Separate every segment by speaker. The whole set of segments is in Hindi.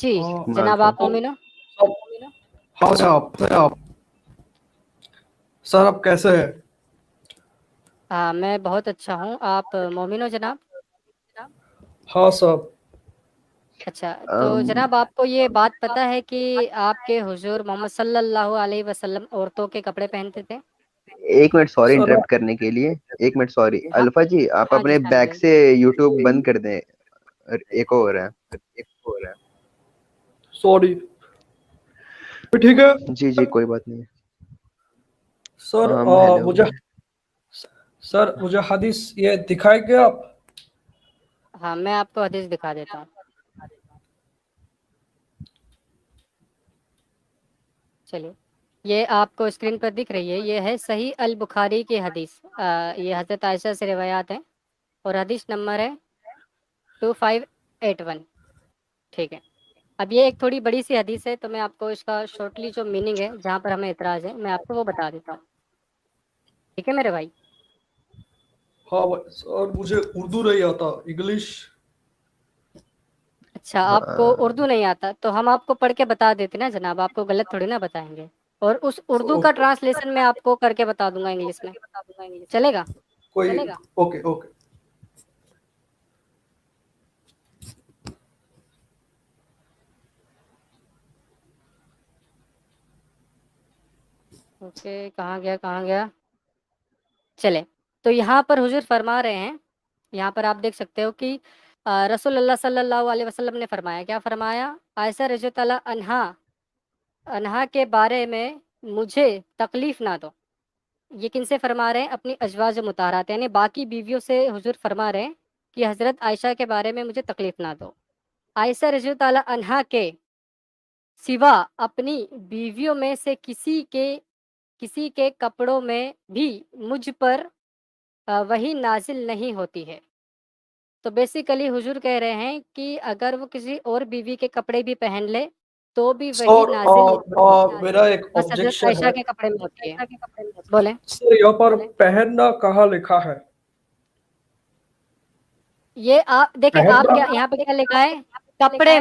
Speaker 1: जी, जनाब आप मोमिनो?
Speaker 2: हाँ साहब, सर आप कैसे हैं?
Speaker 1: हाँ, मैं बहुत अच्छा हूँ। आप मोमिनो जनाब?
Speaker 2: हाँ साहब।
Speaker 1: अच्छा, तो जनाब आपको ये बात पता है कि आपके हुज़ूर मोहम्मद सल्लल्लाहु अलैहि वसल्लम औरतों के कपड़े पहनते थे?
Speaker 3: एक मिनट, सॉरी
Speaker 2: सर
Speaker 3: इंटरप्ट करने के लिए। एक मिनट, सॉरी
Speaker 1: हाँ,
Speaker 3: अल्फा जी, आप
Speaker 1: हाँ जी,
Speaker 3: अपने
Speaker 1: हाँ
Speaker 3: बैक
Speaker 1: जी।
Speaker 3: से यूट्यूब बंद कर दें। एक और है।
Speaker 2: सॉरी, ठीक है।
Speaker 3: जी जी, कोई बात नहीं।
Speaker 2: Sir
Speaker 3: hello.
Speaker 2: मुझे हदीस ये दिखाएंगे आप?
Speaker 1: हाँ, मैं आपको हदीस दिखा देता हूँ। चलिए, ये आपको स्क्रीन पर दिख रही है, ये है सही अल बुखारी की हदीस। ये हज़रत आयशा से रिवायात है और हदीस नंबर है 2581। ठीक है। अब ये एक थोड़ी बड़ी सी हदीस है, तो मैं आपको इसका शॉर्टली जो मीनिंग है, जहाँ पर हमें इतराज़ है, मैं आपको वो बता देता हूँ। ठीक है मेरे भाई?
Speaker 2: हाँ भाई, सर मुझे उर्दू नहीं आता, इंग्लिश।
Speaker 1: अच्छा, आपको उर्दू नहीं आता, तो हम आपको पढ़ के बता देते ना जनाब, आपको गलत थोड़ी ना बताएंगे। और उस उर्दू का ट्रांसलेशन मैं आपको करके बता दूंगा इंग्लिश में। चलेगा?
Speaker 2: कोई ओके ओके।
Speaker 1: ओके, कहाँ गया? चले, तो यहाँ पर हुजूर फरमा रहे हैं, यहाँ पर आप देख सकते हो कि रसूलुल्लाह सल्लल्लाहु अलैहि वसल्लम ने फरमाया, क्या फरमाया? आयशा रज़ियल्लाहु अन्हा अन्हा के बारे में मुझे तकलीफ़ ना दो। ये किनसे फरमा रहे हैं? अपनी अज़वाज मुताहरात यानी बाकी बीवियों से हुजूर फरमा रहे हैं कि हज़रत आयशा के बारे में मुझे तकलीफ़ ना दो। आयशा रज़ियल्लाहु अन्हा के सिवा अपनी बीवियों में से किसी के कपड़ों में भी मुझ पर वही नाज़िल नहीं होती है। तो बेसिकली हुजूर कह रहे हैं कि अगर वो किसी और बीवी के कपड़े भी पहन ले, तो भी वही नाज़िल
Speaker 2: सर मेरा एक
Speaker 1: बस हज़रत
Speaker 2: ऑब्जेक्शन
Speaker 1: आयशा
Speaker 2: है।
Speaker 1: के कपड़े में होती है। बोलें?
Speaker 2: सर यहाँ पर पहनना कहाँ लिखा है?
Speaker 1: ये आप देखें, आप
Speaker 2: पहनना
Speaker 1: क्या यहाँ पे क्या लिखा है? कपड़े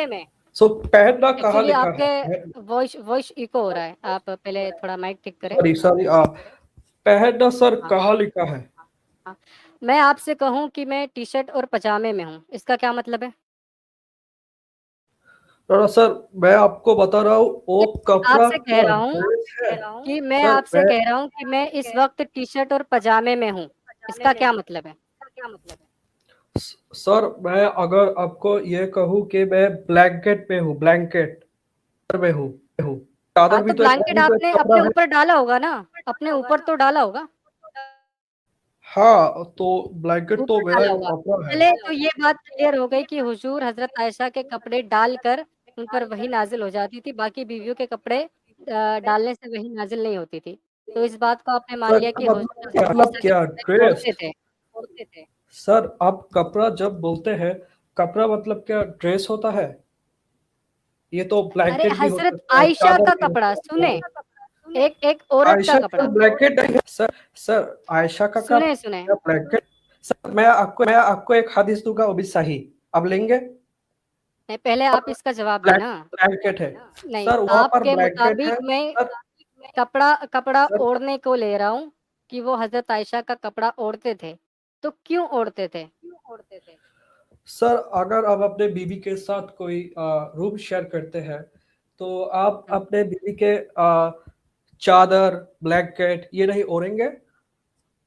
Speaker 1: में।
Speaker 2: सो पहनना कहाँ
Speaker 1: एक्चुअली
Speaker 2: लिखा है?
Speaker 1: आपके वॉइस इको हो रहा है, आप पहले थोड़ा माइक ठीक करें।
Speaker 2: सॉरी पहनना सर
Speaker 1: हाँ,
Speaker 2: कहाँ लिखा है?
Speaker 1: हाँ। मैं आपसे कहूँ कि मैं टी-शर्ट और पजामे में हूँ, इसका क्या मतलब है?
Speaker 2: सर मैं आपको बता रहा हूँ, वो कपड़ा
Speaker 1: आपसे कह
Speaker 2: क्या
Speaker 1: रहा हूँ
Speaker 2: ड्रेस है?
Speaker 1: कि मैं
Speaker 2: सर
Speaker 1: आपसे कह रहा हूँ कि मैं इस वक़्त टी-शर्ट और पजामे में हूँ, इसका क्या मतलब है?
Speaker 2: मैं अगर आपको ये कहूँ कि मैं ब्लैंकेट में हूँ, ब्लैंकेट में हूँ, चादर
Speaker 1: हाँ,
Speaker 2: भी
Speaker 1: तो
Speaker 2: तो एक
Speaker 1: ब्लैंकेट
Speaker 2: आदमी का
Speaker 1: आपने
Speaker 2: कपड़ा
Speaker 1: अपने
Speaker 2: है।
Speaker 1: ऊपर डाला होगा ना, अपने ऊपर तो डाला होगा।
Speaker 2: हाँ, तो ब्लैंकेट तो
Speaker 1: ऊपर
Speaker 2: मेरा
Speaker 1: डाला
Speaker 2: एक
Speaker 1: होगा।
Speaker 2: कपड़ा है।
Speaker 1: चले, तो ये बात क्लियर हो गई कि हुजूर हज़रत आयशा के कपड़े डालकर उन पर वही नाज़िल हो जाती थी, बाकी बीवियों के कपड़े डालने से वही नाज़िल नहीं होती थी। तो इस बात को आपने मान
Speaker 2: सर
Speaker 1: लिया कि हुजूर हज़रत
Speaker 2: मतलब
Speaker 1: आयशा के
Speaker 2: क्या
Speaker 1: कपड़े
Speaker 2: ड्रेस?
Speaker 1: ओढ़ते थे।
Speaker 2: सर आप कपड़ा जब बोलते हैं, कपड़ा मतलब क्या ड्रेस होता है? ये तो
Speaker 1: अरे
Speaker 2: ब्लैंकेट भी हो
Speaker 1: हज़रत
Speaker 2: सकता है,
Speaker 1: आयशा
Speaker 2: चादर
Speaker 1: का
Speaker 2: भी हो
Speaker 1: कपड़ा
Speaker 2: सकता
Speaker 1: सुने,
Speaker 2: है।
Speaker 1: एक एक औरत का
Speaker 2: आयशा का
Speaker 1: कपड़ा।
Speaker 2: ब्लैंकेट नहीं है सर। आयशा का
Speaker 1: सुने।
Speaker 2: ब्लैंकेट। सर मैं आपको एक हदीस दूंगा, वो भी सही। अब लेंगे?
Speaker 1: नहीं, पहले आप इसका जवाब देना।
Speaker 2: ब्लैंकेट है
Speaker 1: नहीं,
Speaker 2: सर, वहां पर
Speaker 1: आपके
Speaker 2: ब्लैंकेट है
Speaker 1: मुताबिक मैं
Speaker 2: सर।
Speaker 1: कपड़ा
Speaker 2: सर
Speaker 1: ओढ़ने को ले रहा हूँ कि वो हज़रत आयशा का कपड़ा ओढ़ते थे, तो क्यों ओढ़ते थे?
Speaker 2: सर अगर आप अपने बीवी के साथ कोई रूम शेयर करते हैं, तो आप
Speaker 1: हुँ।
Speaker 2: अपने बीवी के चादर, ब्लैंकेट ये नहीं ओढ़ेंगे?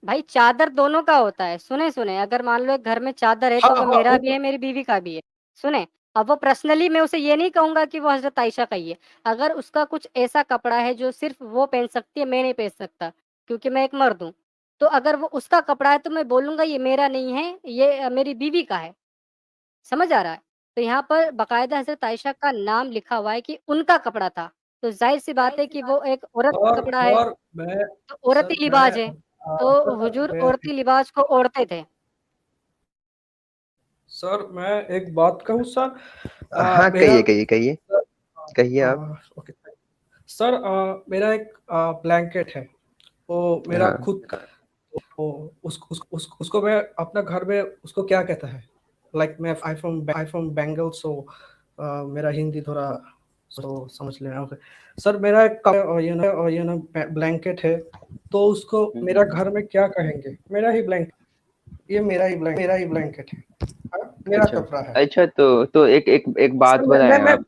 Speaker 1: भाई चादर दोनों का होता है। सुने, अगर मान लो एक घर में चादर है,
Speaker 2: हाँ
Speaker 1: तो वो
Speaker 2: हाँ
Speaker 1: मेरा भी है, मेरी बीवी का भी है। सुने, अब वो पर्सनली मैं उसे ये नहीं कहूँगा कि वो हज़रत आयशा का ही है। अगर उसका कुछ ऐसा कपड़ा है जो सिर्फ़ वो पहन सकती है, मैं नहीं पहन सकता, क्योंकि मैं एक मर्द हूँ। तो अगर वो उसका कपड़ा है, तो मैं बोलूँगा ये मेरा नहीं है, ये मेरी बीवी का है। समझ आ रहा है? तो यहाँ पर बाकायदा हज़रत आयशा का नाम लिखा हुआ है कि उनका कपड़ा था। तो ज़ाहिर-सी बात है कि वो एक औरत का कपड़ा है,
Speaker 2: और मैं
Speaker 1: तो औरती
Speaker 2: सर मैं
Speaker 1: लिबास है। तो हुजूर
Speaker 2: मैं
Speaker 1: औरती लिबास को ओढ़ते थे।
Speaker 2: सर मैं एक बात कहूँ सर।
Speaker 3: हाँ,
Speaker 2: मेरा
Speaker 3: कहिए कहिए आप।
Speaker 2: ओके सर, मेरा एक ब्लैंकेट है, वो मेरा
Speaker 3: हाँ,
Speaker 2: खुद का। तो उसको मैं अपना घर में उसको क्या कहता है? लाइक मैं आई फ्रॉम बंगाल, सो मेरा हिंदी थोड़ा तो समझ लेना। ओके सर, मेरा एक ये ना ब्लैंकेट है, तो उसको मेरा घर में क्या कहेंगे? मेरा ही ब्लैंकेट, ये मेरा ही ब्लैंकेट है। हाँ, मेरा
Speaker 3: अच्छा
Speaker 2: कपड़ा है।
Speaker 3: अच्छा, तो एक
Speaker 2: सर
Speaker 3: बात बताएं
Speaker 2: मैं
Speaker 3: आप।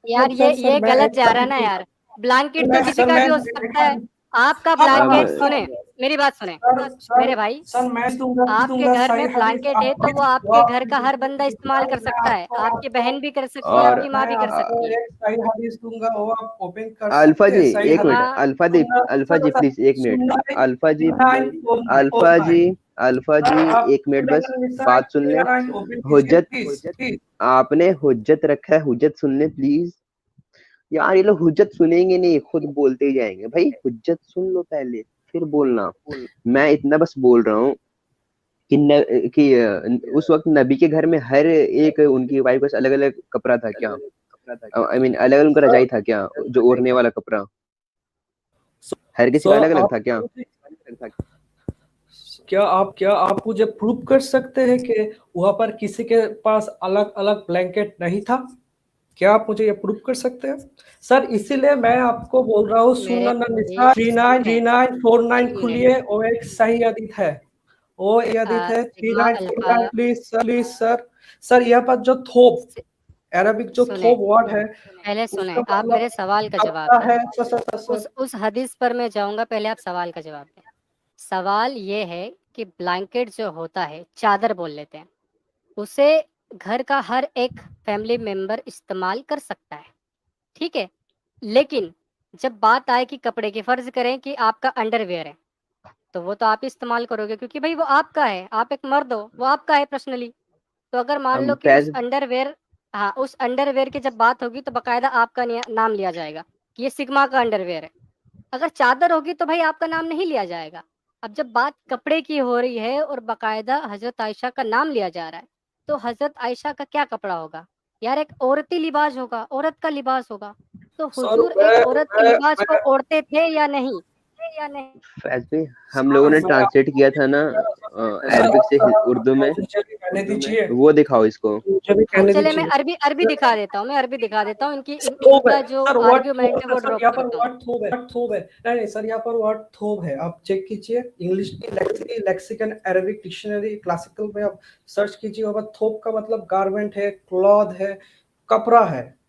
Speaker 1: यार ये
Speaker 2: मैं
Speaker 1: गलत
Speaker 2: एक
Speaker 1: जा रहा है ना यार। ब्लैंकेट तो किसी
Speaker 2: सर
Speaker 1: का
Speaker 2: मैं
Speaker 1: भी हो सकता है। आपका
Speaker 3: हम
Speaker 1: ब्लैंकेट सुने, मेरी बात सुने
Speaker 2: सर
Speaker 1: मेरे भाई।
Speaker 2: सर मैं
Speaker 1: आपके
Speaker 2: दूंगा
Speaker 1: घर
Speaker 2: सही
Speaker 1: में
Speaker 2: हदीस
Speaker 1: ब्लैंकेट है तो वो
Speaker 2: वो
Speaker 1: आपके घर का
Speaker 2: आपको
Speaker 1: हर बंदा इस्तेमाल कर
Speaker 2: मैं
Speaker 1: सकता है। आपकी बहन भी कर सकती है,
Speaker 3: और
Speaker 1: आपकी माँ भी कर सकती है।
Speaker 2: एक सही हदीस दूंगा, वो आप ओपन कर
Speaker 3: अल्फा
Speaker 2: सकते हैं।
Speaker 3: जी
Speaker 2: सही
Speaker 3: एक मिनट,
Speaker 1: हाँ
Speaker 3: अल्फा जी प्लीज एक मिनट। अल्फा जी, अल्फा जी, अल्फा
Speaker 2: सर
Speaker 3: जी
Speaker 2: आप
Speaker 3: एक मिनट बस, बात सुन ले।
Speaker 2: ओपन कीजिए
Speaker 3: हुज्जत,
Speaker 2: प्लीज प्लीज।
Speaker 3: आपने हुज्जत रखा है, हुज्जत सुन ले प्लीज। यार ये लोग हुज्जत सुनेंगे नहीं, खुद बोलते ही जाएंगे। भाई हुज्जत सुन लो पहले, फिर बोलना। मैं इतना बस बोल रहा हूँ कि उस वक्त नबी के घर में हर एक उनकी वाइफ का अलग अलग कपड़ा था क्या? आई मीन अलग अलग उनका रजाई था क्या, जो ओढ़ने वाला कपड़ा हर किसी
Speaker 2: सो
Speaker 3: का अलग अलग
Speaker 2: आप
Speaker 3: था क्या?
Speaker 2: क्या आप मुझे प्रूव कर सकते हैं कि वहां पर किसी के पास अलग अलग ब्लैंकेट नहीं था? क्या आप मुझे ये प्रूव कर सकते हैं? सर इसीलिए मैं आपको बोल रहा हूँ,
Speaker 1: मेरे
Speaker 2: सुनन
Speaker 1: भाई
Speaker 2: निसा
Speaker 1: सुने,
Speaker 2: 3949
Speaker 1: एक मिनट।
Speaker 2: खुलिए, वो एक सही हदीस है। वो ये हदीस है
Speaker 1: sigma alpha
Speaker 2: 3949, please sir. Sir यहाँ पर जो थोप,
Speaker 1: सि-
Speaker 2: अरबिक जो
Speaker 1: सुने,
Speaker 2: थोप वर्ड है,
Speaker 1: पहले
Speaker 2: उसका
Speaker 1: सुने, आप
Speaker 2: मतलब
Speaker 1: मेरे सवाल का जवाब
Speaker 2: कपड़ा
Speaker 1: दें।
Speaker 2: है। सर
Speaker 1: उस हदीस पर मैं जाऊंगा, पहले आप सवाल का जवाब दें। सवाल ये है कि ब्लैंकेट जो होता है, चादर बोल लेते हैं, उसे घर का हर एक फैमिली मेंबर इस्तेमाल कर सकता है, ठीक है। लेकिन जब बात आए कि कपड़े की, फर्ज करें कि आपका अंडरवेयर है, तो वो तो आप ही इस्तेमाल करोगे क्योंकि भाई वो आपका है, आप एक मर्द हो, वो आपका है पर्सनली। तो अगर मान
Speaker 3: हम
Speaker 1: लो कि उस
Speaker 3: फैज
Speaker 1: अंडरवेयर, हाँ उस अंडरवेयर की जब बात होगी तो बकायदा आपका नाम लिया जाएगा कि ये सिग्मा का अंडरवेयर है। अगर चादर होगी तो भाई आपका नाम नहीं लिया जाएगा। अब जब बात कपड़े की हो रही है और बकायदा हजरत आयशा का नाम लिया जा रहा है, तो हजरत आयशा का क्या कपड़ा होगा यार? एक औरती लिबास होगा, औरत का लिबास होगा। तो
Speaker 2: सर
Speaker 1: हुजूर एक औरत के लिबास को ओढ़ते थे या नहीं? या नहीं?
Speaker 3: फैज भाई, हम लोगों ने ट्रांसलेट किया था ना अरबिक से उर्दू में,
Speaker 2: मुझे भी कहने दीजिए,
Speaker 3: वो दिखाओ इसको।
Speaker 2: मुझे भी
Speaker 1: हाँ
Speaker 2: कहने
Speaker 1: चले, मैं
Speaker 2: दीजिए।
Speaker 1: अरबी दिखा देता हूँ, मैं अरबी दिखा देता हूँ,
Speaker 2: थोब है
Speaker 1: इनका जो
Speaker 2: सर, वर्ड थोब
Speaker 1: आर्ग्यूमेंट है
Speaker 2: है
Speaker 1: वो
Speaker 2: सर,
Speaker 1: ड्रॉप
Speaker 2: यहाँ पर
Speaker 1: करता हूँ।
Speaker 2: वर्ड थोब है, थोब है। नहीं सर, यहाँ पर वर्ड थोब है, आप चेक कीजिए इंग्लिश की लेक्सिकन अरबिक डिक्शनरी क्लासिकल में आप सर्च कीजिए। वहाँ पर थोब का मतलब गारमेंट है, क्लॉथ है, कपड़ा है।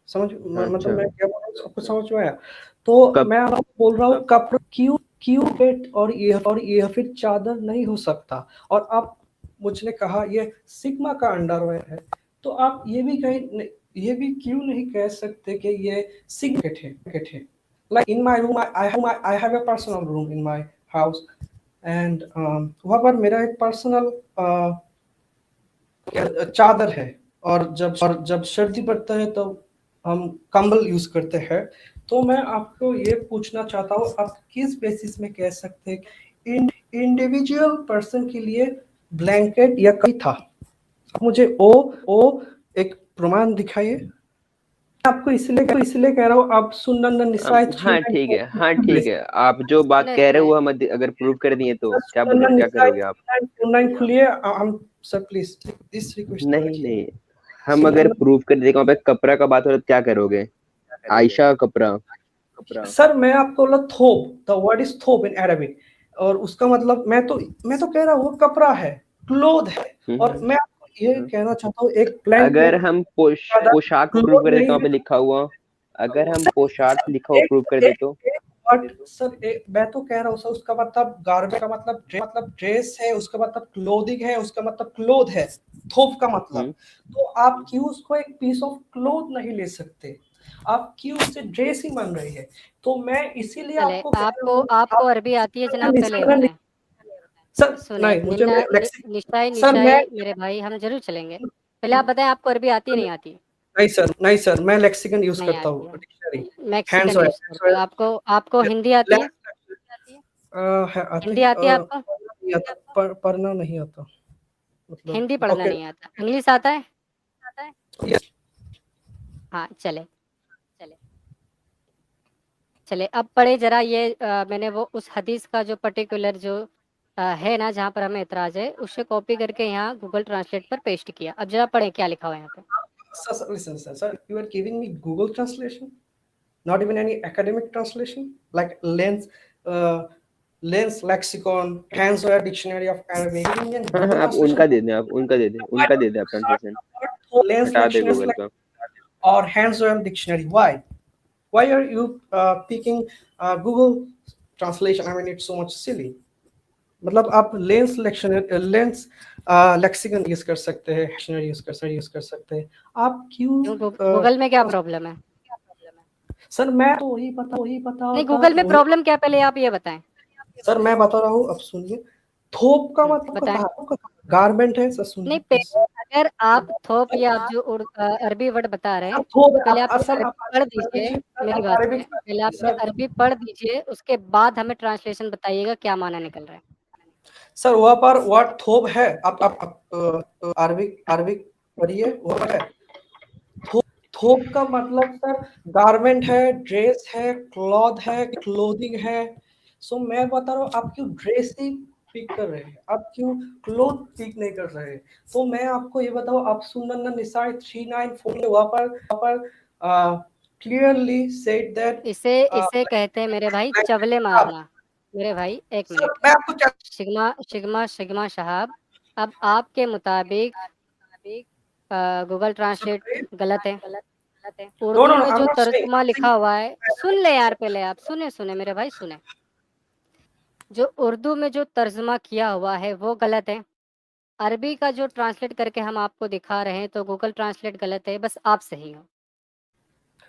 Speaker 2: मतलब
Speaker 3: अच्छा,
Speaker 2: मैं क्या बोल रहा हूँ, आपको समझ में आया? तो
Speaker 3: कब
Speaker 2: मैं आपको बोल रहा हूँ, कपड़ा क्यों क्यों पेट और ये फिर चादर नहीं हो सकता? और आप मुझने कहा ये सिग्मा का अंडरवेयर है, तो आप ये भी क्यों नहीं कह सकते कि ये सिगरेट है? Like in my room, I have a personal room in my house, and वहाँ पर मेरा एक पर्सनल चादर है। और जब सर्दी पड़ता है तो हम कंबल यूज करते हैं। तो मैं आपको ये पूछना चाहता हूँ, आप किस बेसिस में कह सकते हैं इंडिविजुअल पर्सन के लिए ब्लैंकेट या कई था? मुझे ओ एक प्रमाण दिखाइए। आपको इसलिए कह रहा हूँ, आप सुनन निसाई
Speaker 3: हाँ ठीक है, हाँ ठीक है, आप जो बात
Speaker 1: सुने
Speaker 3: कह रहे
Speaker 1: सुने,
Speaker 3: हो वो हम अगर प्रूव कर दिए तो क्या
Speaker 2: सुनन
Speaker 3: क्या
Speaker 2: निसाई
Speaker 3: करोगे आप?
Speaker 2: 39 खुलिए। हम सर प्लीज दिस रिक्वेस्ट
Speaker 3: नहीं
Speaker 2: रखिए।
Speaker 3: नहीं, हम अगर
Speaker 2: सुनन
Speaker 3: प्रूव कर देगा वहाँ पे कपड़ा का बात हो तो क्या करोगे? आयशा का कपड़ा।
Speaker 2: सर, मैं आपको बोला थोप, द वर्ड इज थोप इन अरबिक, और उसका मतलब मैं तो कह रहा हूँ वो कपड़ा है, क्लोथ है। और
Speaker 3: हम्म।
Speaker 2: मैं आपको ये कहना चाहता हूँ, एक
Speaker 3: अगर
Speaker 2: ब्लैंकेट
Speaker 3: हम
Speaker 2: ज्यादा
Speaker 3: पोशाक प्रूव
Speaker 2: क्लोथ
Speaker 3: कर देते
Speaker 2: नहीं
Speaker 3: वहाँ पे
Speaker 2: है।
Speaker 3: लिखा हुआ, अगर हम पोशाक लिखा हुआ
Speaker 2: एक
Speaker 3: प्रूव कर दे
Speaker 2: एक
Speaker 3: तो?
Speaker 2: एक वर्ड सर, मैं तो कह रहा हूँ सर, उसका मतलब गार्मेंट का मतलब ड्रेस है, उसका मतलब क्लोथिंग है, उसका मतलब क्लोथ है, थोप का मतलब।
Speaker 3: हम्म।
Speaker 2: तो आप क्यों उसको एक पीस ऑफ क्लोथ नहीं ले सकते? आप क्यों उससे ड्रेस ही बन रही है? तो मैं इसीलिए
Speaker 1: चले,
Speaker 2: आपको कह रहा
Speaker 1: आपको
Speaker 2: हूँ,
Speaker 1: आपको
Speaker 2: आप
Speaker 1: अरबी आती है जनाब? पहले ये
Speaker 2: निशान
Speaker 1: बताएं।
Speaker 2: सर
Speaker 1: सुने,
Speaker 2: नहीं, मुझे मैं लेक्सिक
Speaker 1: निशाई
Speaker 2: सर मैं
Speaker 1: निशाई मेरे भाई, हम जरूर चलेंगे। पहले आप बताएं, आपको अरबी आती है नहीं आती?
Speaker 2: नहीं सर, मैं लेक्सिकन यूज
Speaker 1: नहीं
Speaker 2: करता
Speaker 1: आती
Speaker 2: हूँ,
Speaker 1: है,
Speaker 2: dictionary. Hands
Speaker 1: Mexican
Speaker 2: on,
Speaker 1: use करते हो। आपको आपको हिंदी आती है?
Speaker 2: आई
Speaker 1: हिंदी
Speaker 2: थिंक
Speaker 1: आती है आपको?
Speaker 2: नहीं आता, पढ़ना नहीं आता, मतलब
Speaker 1: हिंदी पढ़ना
Speaker 2: ओके।
Speaker 1: नहीं आता, इंग्लिश आता है?
Speaker 2: यस
Speaker 1: हाँ चले, चले चले, अब पढ़े जरा ये मैंने वो उस हदीस का जो पर्टिकुलर जो है ना, जहाँ पर हमें एतराज है, उससे कॉपी करके यहाँ गूगल ट्रांसलेट पर पेस्ट किया। अब जरा पढ़े क्या लिखा हुआ है यहाँ पे।
Speaker 2: listen, sir, you are giving me Google translation, not even any academic translation, like uh, Lens lexicon, Hansoya dictionary of Arabic, Indian
Speaker 3: हाँ
Speaker 2: Google
Speaker 3: हाँ, आप
Speaker 2: translation.
Speaker 3: उनका दे दें, आप उनका दे दें,
Speaker 2: I
Speaker 3: उनका दे
Speaker 2: don't
Speaker 3: दें आप ट्रांसलेशन,
Speaker 2: Lens
Speaker 3: हटा दे
Speaker 2: lectioners
Speaker 3: गूगल
Speaker 2: like
Speaker 3: का।
Speaker 2: or Hansoya dictionary. Why? Why are you picking Google translation? I mean, it's so much silly. मतलब आप लेंस लेक्सिकन यूज कर सकते हैं, डिक्शनरी यूज कर सकते हैं, आप क्यों
Speaker 1: क्यों गूगल में क्या प्रॉब्लम है?
Speaker 2: सर मैं तो वही पता
Speaker 1: नहीं,
Speaker 2: होता
Speaker 1: गूगल में
Speaker 2: वही।
Speaker 1: प्रॉब्लम क्या, पहले आप ये बताएं।
Speaker 2: सर मैं बता रहा हूँ, अब सुनिए। थोप का मतलब
Speaker 1: बताएं।
Speaker 2: गारमेंट है सर, सुनिए
Speaker 1: नहीं,
Speaker 2: प्लीज।
Speaker 1: पहले अगर आप थोप या आप जो अरबी वर्ड बता रहे हैं,
Speaker 2: थोप
Speaker 1: तो पहले आप
Speaker 2: सर
Speaker 1: अरबी पढ़ दीजिए। मेरी बात सुनिए, पहले आप अरबी पढ़ दीजिए, उसके बाद हमें ट्रांसलेशन बताइएगा क्या माना निकल रहा है।
Speaker 2: सर वहाँ पर वर्ड थोप है, आप अरबिक पढ़िए, वो है थोप का मतलब सर गारमेंट है, ड्रेस है, क्लॉथ है, क्लोथिंग है। सो मैं बता रहा हूँ, आप क्यों ड्रेस ही पिक कर रहे हैं, आप क्यों क्लोथ पिक नहीं कर रहे हैं? तो मैं आपको ये बताऊँ, आप सुनन निसाई 394 वहाँ पर क्लियरली सेड दैट
Speaker 1: इसे कहते हैं मेरे भाई चवले मारना। मेरे भाई एक मिनट,
Speaker 2: मैं आपको क्या
Speaker 1: शिग्मा शहाब, अब आपके मुताबिक गूगल ट्रांसलेट गलत है।
Speaker 2: नो
Speaker 1: उर्दू
Speaker 2: नो
Speaker 1: में
Speaker 2: आई एम
Speaker 1: जो
Speaker 2: नॉट
Speaker 1: तर्जुमा
Speaker 2: सेइंग
Speaker 1: लिखा हुआ है, सुन ले यार, पहले आप सुने मेरे भाई सुने। जो उर्दू में जो तर्जुमा किया हुआ है वो गलत है। अरबी का जो ट्रांसलेट करके हम आपको दिखा रहे हैं तो गूगल ट्रांसलेट गलत है, बस आप सही हो।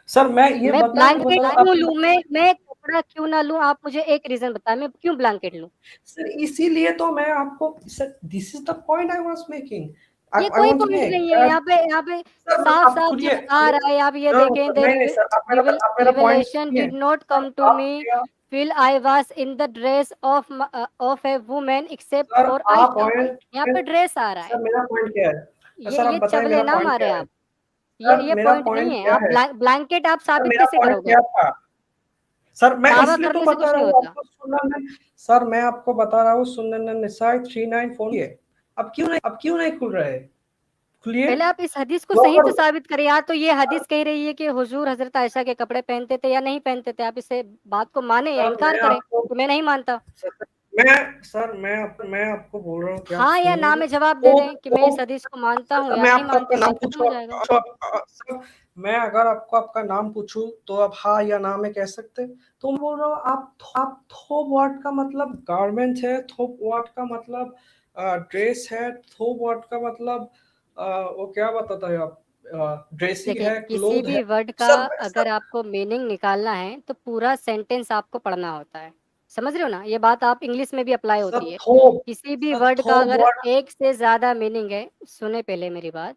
Speaker 2: सर मैं ये
Speaker 1: मैं ब्लैंकेट
Speaker 2: बताऊँ
Speaker 1: क्यों लूँ, मैं कपड़ा क्यों ना लूँ, आप मुझे एक रीजन बताएं, मैं क्यों ब्लैंकेट लूँ?
Speaker 2: सर इसीलिए तो मैं आपको sir, this is the point I was making,
Speaker 1: ये
Speaker 2: आई
Speaker 1: कोई
Speaker 2: वांट टू
Speaker 1: पॉइंट
Speaker 2: मेक
Speaker 1: नहीं है। यहाँ पे
Speaker 2: सर
Speaker 1: साफ
Speaker 2: आप
Speaker 1: साफ
Speaker 2: सुनिए,
Speaker 1: ये बता रहा है, आप ये
Speaker 2: नो
Speaker 1: देखें,
Speaker 2: नहीं नहीं सर, आप मेरा पॉइंट
Speaker 1: रिवेलेशन
Speaker 2: सुनिए।
Speaker 1: डिड नॉट कम टू
Speaker 2: आप
Speaker 1: मी while I was in the dress of a woman except
Speaker 2: sir
Speaker 1: for
Speaker 2: आप
Speaker 1: Aisha।
Speaker 2: पॉइंट,
Speaker 1: यहाँ पे ड्रेस आ रहा है।
Speaker 2: सर मेरा पॉइंट क्या है सर, आप
Speaker 1: ये
Speaker 2: बताएं
Speaker 1: चवले
Speaker 2: मेरा
Speaker 1: ना
Speaker 2: पॉइंट
Speaker 1: मारे
Speaker 2: क्या है
Speaker 1: आप।
Speaker 2: सर,
Speaker 1: ये
Speaker 2: मेरा
Speaker 1: पॉइंट नहीं
Speaker 2: पॉइंट
Speaker 1: है।
Speaker 2: क्या
Speaker 1: आप
Speaker 2: है
Speaker 1: ब्लैंकेट आप
Speaker 2: सर,
Speaker 1: साबित
Speaker 2: मेरा
Speaker 1: कैसे
Speaker 2: पॉइंट
Speaker 1: करोगे?
Speaker 2: क्या था सर, मैं
Speaker 1: दावा
Speaker 2: इसलिए तो
Speaker 1: करने से
Speaker 2: बता
Speaker 1: कुछ
Speaker 2: रहा
Speaker 1: नहीं
Speaker 2: हूँ
Speaker 1: होता।
Speaker 2: आपको, सुनना सर मैं आपको बता रहा हूँ, सुनन निसाई 394 है, अब क्यों नहीं खुल रहा है? खुलिए।
Speaker 1: पहले आप इस हदीस को
Speaker 2: वहाँ
Speaker 1: सही तो
Speaker 2: पर
Speaker 1: साबित करिए। या तो ये हदीस कह रही है कि हुजूर हजरत आयशा के कपड़े पहनते थे या नहीं पहनते थे, आप इसे बात को माने या
Speaker 2: सर
Speaker 1: इनकार
Speaker 2: मैं
Speaker 1: करें,
Speaker 2: आपको
Speaker 1: तो मैं नहीं मानता।
Speaker 2: मैं आपको बोल रहा हूँ कि आप
Speaker 1: हाँ या ना
Speaker 2: सुनेंगे
Speaker 1: में जवाब दे
Speaker 2: तो
Speaker 1: दें कि मैं इस हदीस को मानता हूँ या
Speaker 2: मैं
Speaker 1: नहीं
Speaker 2: आपको आपका
Speaker 1: मानता,
Speaker 2: नाम
Speaker 1: बात खत्म
Speaker 2: पूछूं,
Speaker 1: हो जाएगा।
Speaker 2: सर मैं अगर आपको आपका नाम पूछूं तो आप हाँ या ना में कह सकते हैं। तो मैं बोल रहा हूँ, आप थोप वर्ड का मतलब गारमेंट है, थोप वर्ड का मतलब ड्रेस है, थोप वर्ड का मतलब वो क्या बताता है आप, ड्रेसिंग
Speaker 1: देखिए,
Speaker 2: है,
Speaker 1: किसी
Speaker 2: क्लोथ है।
Speaker 1: भी वर्ड का अगर आपको मीनिंग निकालना है तो पूरा सेंटेंस आपको पढ़ना होता है। समझ रहे हो ना? ये बात आप इंग्लिश में भी अप्लाई होती है। किसी भी वर्ड का
Speaker 2: थोप
Speaker 1: अगर
Speaker 2: वर्ड
Speaker 1: एक से ज़्यादा मीनिंग है, सुने पहले मेरी बात,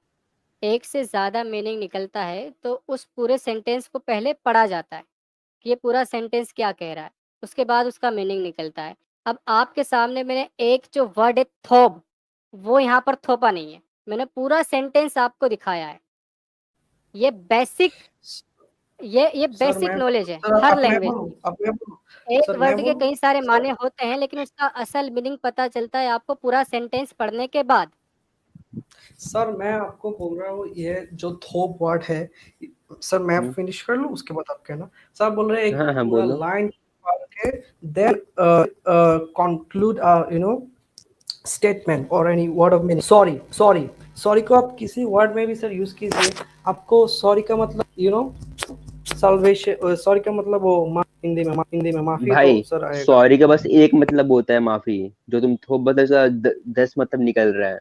Speaker 1: एक से ज़्यादा मीनिंग निकलता है तो उस पूरे सेंटेंस को पहले पढ़ा जाता है कि ये पूरा सेंटेंस क्या कह रहा है, उसके बाद उसका मीनिंग निकलता है। अब आपके सामने मैंने एक जो वर्ड है थोब, वो यहाँ पर थोपा नहीं है, मैंने पूरा सेंटेंस आपको दिखाया है। ये बेसिक ये
Speaker 2: सर
Speaker 1: बेसिक
Speaker 2: मैं
Speaker 1: नॉलेज है
Speaker 2: सर
Speaker 1: हर
Speaker 2: अब मैं
Speaker 1: लैंग्वेज
Speaker 2: बोलूं,
Speaker 1: की।
Speaker 2: अब मैं बोलूं,
Speaker 1: एक
Speaker 2: सर मैं
Speaker 1: वर्ड के
Speaker 2: बोलूं,
Speaker 1: कई सारे
Speaker 2: सर
Speaker 1: माने होते हैं, लेकिन उसका असल मीनिंग पता चलता है आपको पूरा सेंटेंस पढ़ने के बाद।
Speaker 2: सर मैं आपको बोल रहा हूँ, ये जो थोप वर्ड है सर, मैं फिनिश कर लूँ उसके बाद आप कहना। सर बोल रहे हैं एक
Speaker 3: हाँ
Speaker 2: पूरा
Speaker 3: बोलो।
Speaker 2: लाइन के then conclude you know statement और any word of meaning. Sorry को आप किसी वर्ड में भी सर यूज कीजिए, आपको सॉरी का मतलब यू नो सल्वेशन, सॉरी का मतलब वो हिंदी में माफी तो
Speaker 3: भाई
Speaker 2: सर आएगा।
Speaker 3: सॉरी का बस एक मतलब होता है माफी, जो तुम थोप बदल का 10 मतलब निकल रहा है,